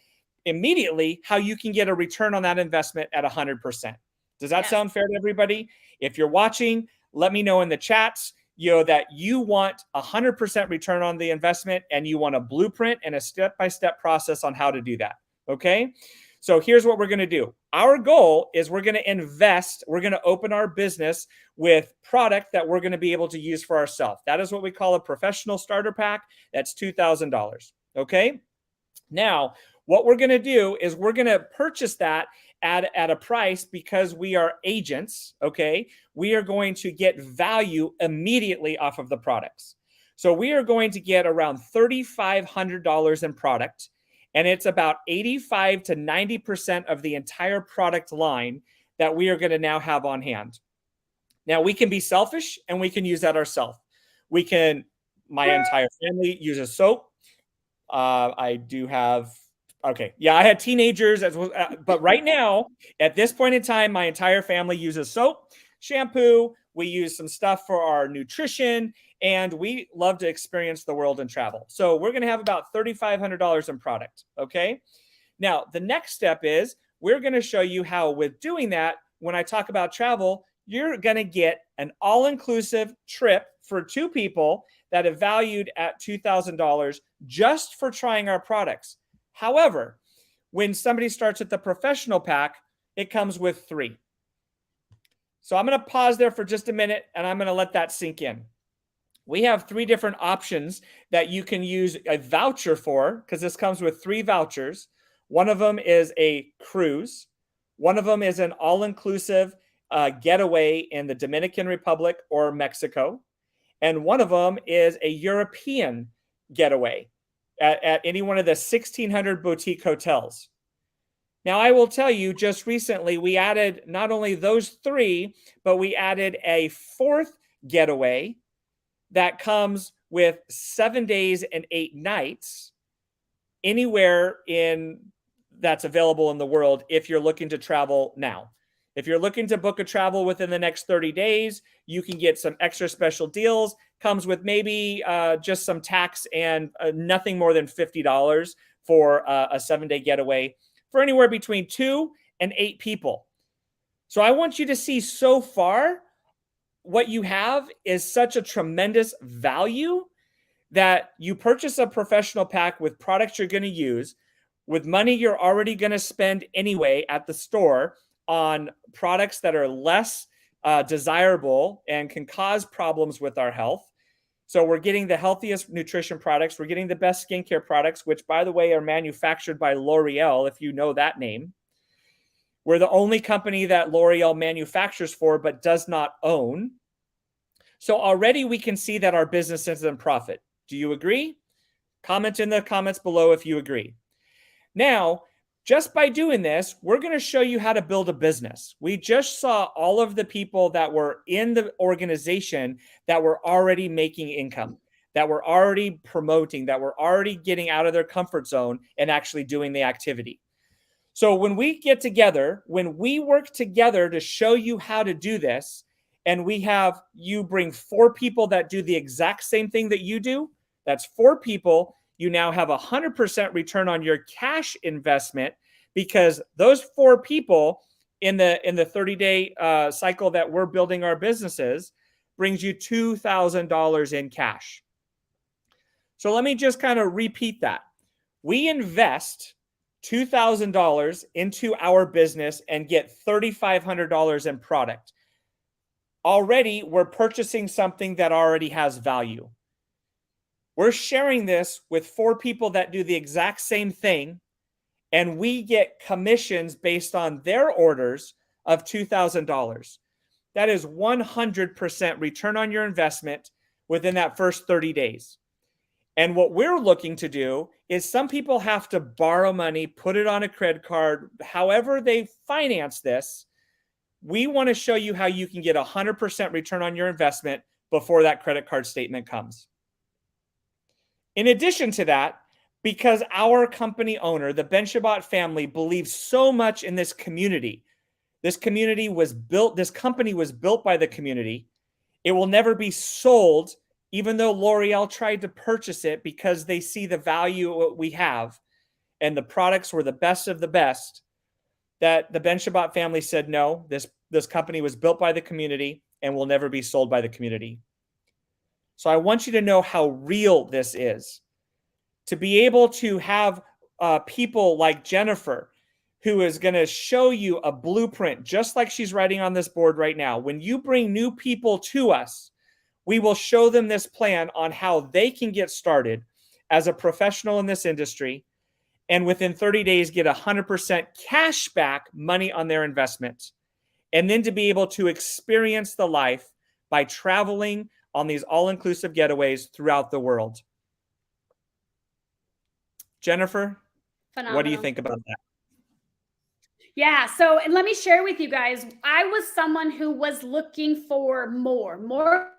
immediately how you can get a return on that investment at 100%. Does that sound fair to everybody? If you're watching, let me know in the chats, that you want 100% return on the investment and you want a blueprint and a step-by-step process on how to do that. Okay. So here's what we're going to do. Our goal is we're going to invest. We're going to open our business with product that we're going to be able to use for ourselves. That is what we call a professional starter pack. That's $2,000. Okay. Now, what we're going to do is we're going to purchase that at a price because we are agents, okay? We are going to get value immediately off of the products. So we are going to get around $3,500 in product, and it's about 85 to 90% of the entire product line that we are going to now have on hand. Now, we can be selfish, and we can use that ourselves. My entire family uses soap. I do have... Okay. Yeah, I had teenagers, but right now, at this point in time, my entire family uses soap, shampoo. We use some stuff for our nutrition, and we love to experience the world and travel. So we're going to have about $3,500 in product. Okay. Now, the next step is we're going to show you how with doing that, when I talk about travel, you're going to get an all-inclusive trip for 2 people that are valued at $2,000 just for trying our products. However, when somebody starts with the professional pack, it comes with 3. So I'm going to pause there for just a minute, and I'm going to let that sink in. We have 3 different options that you can use a voucher for, because this comes with 3 vouchers. One of them is a cruise. One of them is an all-inclusive getaway in the Dominican Republic or Mexico. And one of them is a European getaway at any one of the 1,600 boutique hotels. Now, I will tell you, just recently, we added not only those 3, but we added a 4th getaway that comes with 7 days and 8 nights anywhere that's available in the world if you're looking to travel now. If you're looking to book a travel within the next 30 days, you can get some extra special deals. Comes with maybe just some tax and nothing more than $50 for a 7-day getaway for anywhere between 2 and 8 people. So I want you to see so far what you have is such a tremendous value that you purchase a professional pack with products you're going to use, with money you're already going to spend anyway at the store on products that are less desirable and can cause problems with our health. So we're getting the healthiest nutrition products. We're getting the best skincare products, which, by the way, are manufactured by L'Oreal, if you know that name. We're the only company that L'Oreal manufactures for but does not own. So already we can see that our business is in profit. Do you agree? Comment in the comments below if you agree. Now, just by doing this, we're going to show you how to build a business. We just saw all of the people that were in the organization that were already making income, that were already promoting, that were already getting out of their comfort zone and actually doing the activity. So when we get together, when we work together to show you how to do this, and we have you bring 4 people that do the exact same thing that you do, that's 4 people. You now have 100% return on your cash investment, because those 4 people in the 30-day cycle that we're building our businesses brings you $2,000 in cash. So let me just kind of repeat that. We invest $2,000 into our business and get $3,500 in product. Already, we're purchasing something that already has value. We're sharing this with 4 people that do the exact same thing, and we get commissions based on their orders of $2,000. That is 100% return on your investment within that first 30 days. And what we're looking to do is, some people have to borrow money, put it on a credit card, however they finance this. We want to show you how you can get 100% return on your investment before that credit card statement comes. In addition to that, because our company owner, the Ben Shabbat family, believes so much in this community. This community was built, this company was built by the community. It will never be sold, even though L'Oreal tried to purchase it, because they see the value we have and the products were the best of the best. That the Ben Shabbat family said, no, this company was built by the community and will never be sold by the community. So I want you to know how real this is. To be able to have people like Jennifer, who is going to show you a blueprint, just like she's writing on this board right now. When you bring new people to us, we will show them this plan on how they can get started as a professional in this industry, and within 30 days get 100% cash back money on their investment. And then to be able to experience the life by traveling on these all-inclusive getaways throughout the world. Jennifer, Phenomenal. What do you think about that? Yeah. So, and let me share with you guys, I was someone who was looking for more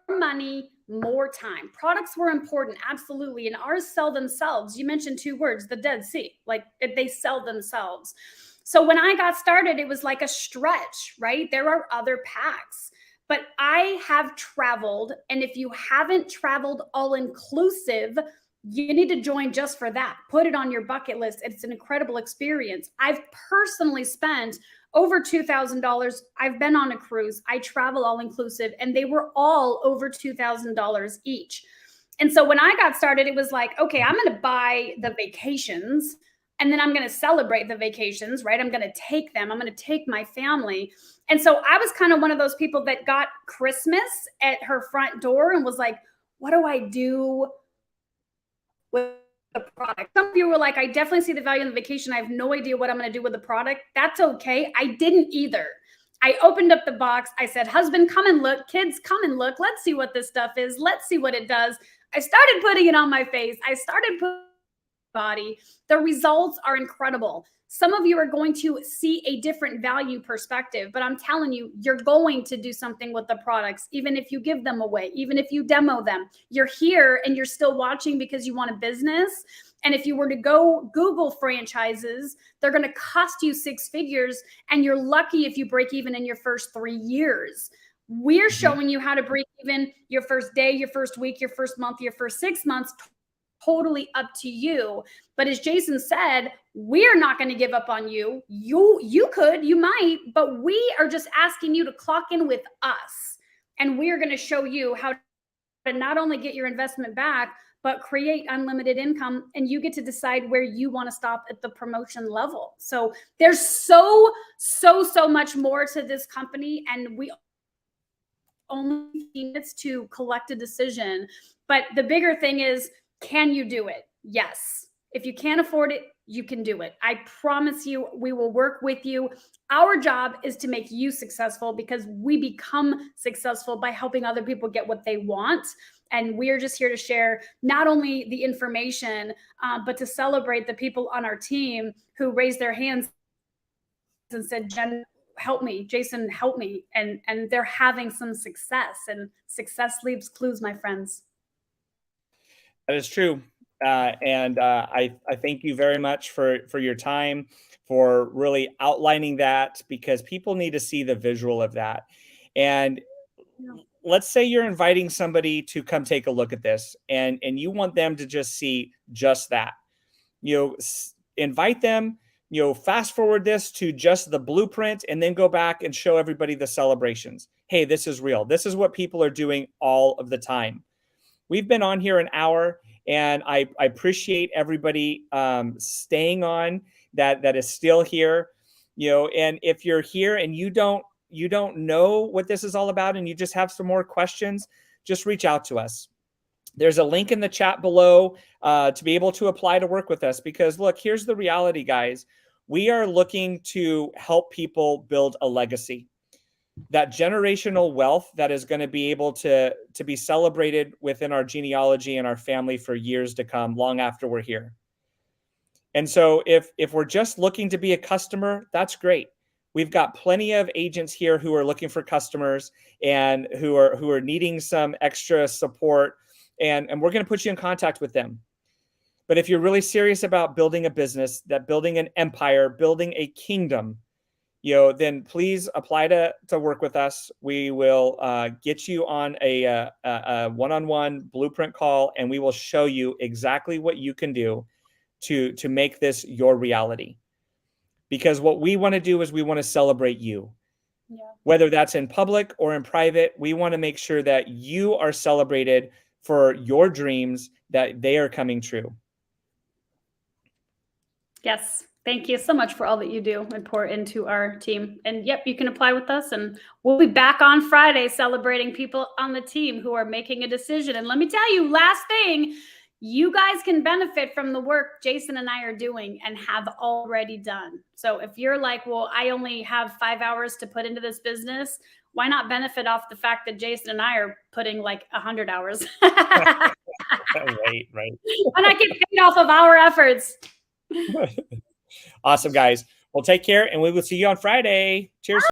money, more time. Products were important. Absolutely. And ours sell themselves. You mentioned 2 words, the Dead Sea, like they sell themselves. So when I got started, it was like a stretch, right? There are other packs, but I have traveled. And if you haven't traveled all inclusive, you need to join just for that. Put it on your bucket list. It's an incredible experience. I've personally spent over $2,000. I've been on a cruise. I travel all inclusive, and they were all over $2,000 each. And so when I got started, it was like, okay, I'm going to buy the vacations, and then I'm going to celebrate the vacations, right? I'm going to take them. I'm going to take my family. And so I was kind of one of those people that got Christmas at her front door and was like, what do I do with the product? Some of you were like, I definitely see the value in the vacation. I have no idea what I'm going to do with the product. That's okay. I didn't either. I opened up the box. I said, husband, come and look. Kids, come and look. Let's see what this stuff is. Let's see what it does. I started putting it on my face. I started putting body. The results are incredible. Some of you are going to see a different value perspective, but I'm telling you, you're going to do something with the products, even if you give them away, even if you demo them. You're here and you're still watching because you want a business. And if you were to go Google franchises, they're going to cost you 6 figures, and you're lucky if you break even in your first 3 years. We're showing you how to break even your first day, your first week, your first month, your first 6 months, totally up to you. But as Jason said, we're not going to give up on you. You could, you might, but we are just asking you to clock in with us. And we're going to show you how to not only get your investment back, but create unlimited income. And you get to decide where you want to stop at the promotion level. So there's so much more to this company. And we only minutes to collect a decision. But the bigger thing is, can you do it? Yes. If you can't afford it, you can do it. I promise you, we will work with you. Our job is to make you successful, because we become successful by helping other people get what they want. And we're just here to share not only the information, but to celebrate the people on our team who raised their hands and said, Jen, help me, Jason, help me. And they're having some success, and success leaves clues, my friends. That is true. I thank you very much for your time, for really outlining that, because people need to see the visual of that. And let's say you're inviting somebody to come take a look at this, and you want them to just see just that. Invite them, fast forward this to just the blueprint, and then go back and show everybody the celebrations. Hey, this is real. This is what people are doing all of the time. We've been on here an hour, and I appreciate everybody staying on that is still here. And if you're here and you don't know what this is all about, and you just have some more questions, just reach out to us. There's a link in the chat below to be able to apply to work with us, because look, here's the reality, guys. We are looking to help people build a legacy, that generational wealth that is going to be able to be celebrated within our genealogy and our family for years to come, long after we're here. And so if we're just looking to be a customer, that's great. We've got plenty of agents here who are looking for customers and who are needing some extra support, and we're going to put you in contact with them. But if you're really serious about building a business, building an empire, building a kingdom, then please apply to work with us. We will get you on a one-on-one blueprint call, and we will show you exactly what you can do to make this your reality. Because what we want to do is we want to celebrate you. Yeah. Whether that's in public or in private, we want to make sure that you are celebrated for your dreams, that they are coming true. Yes. Thank you so much for all that you do and pour into our team. And yep, you can apply with us, and we'll be back on Friday celebrating people on the team who are making a decision. And let me tell you, last thing, you guys can benefit from the work Jason and I are doing and have already done. So if you're like, well, I only have 5 hours to put into this business, why not benefit off the fact that Jason and I are putting like 100 hours? Right. And I get paid off of our efforts. Awesome, guys. Well, take care, and we will see you on Friday. Cheers.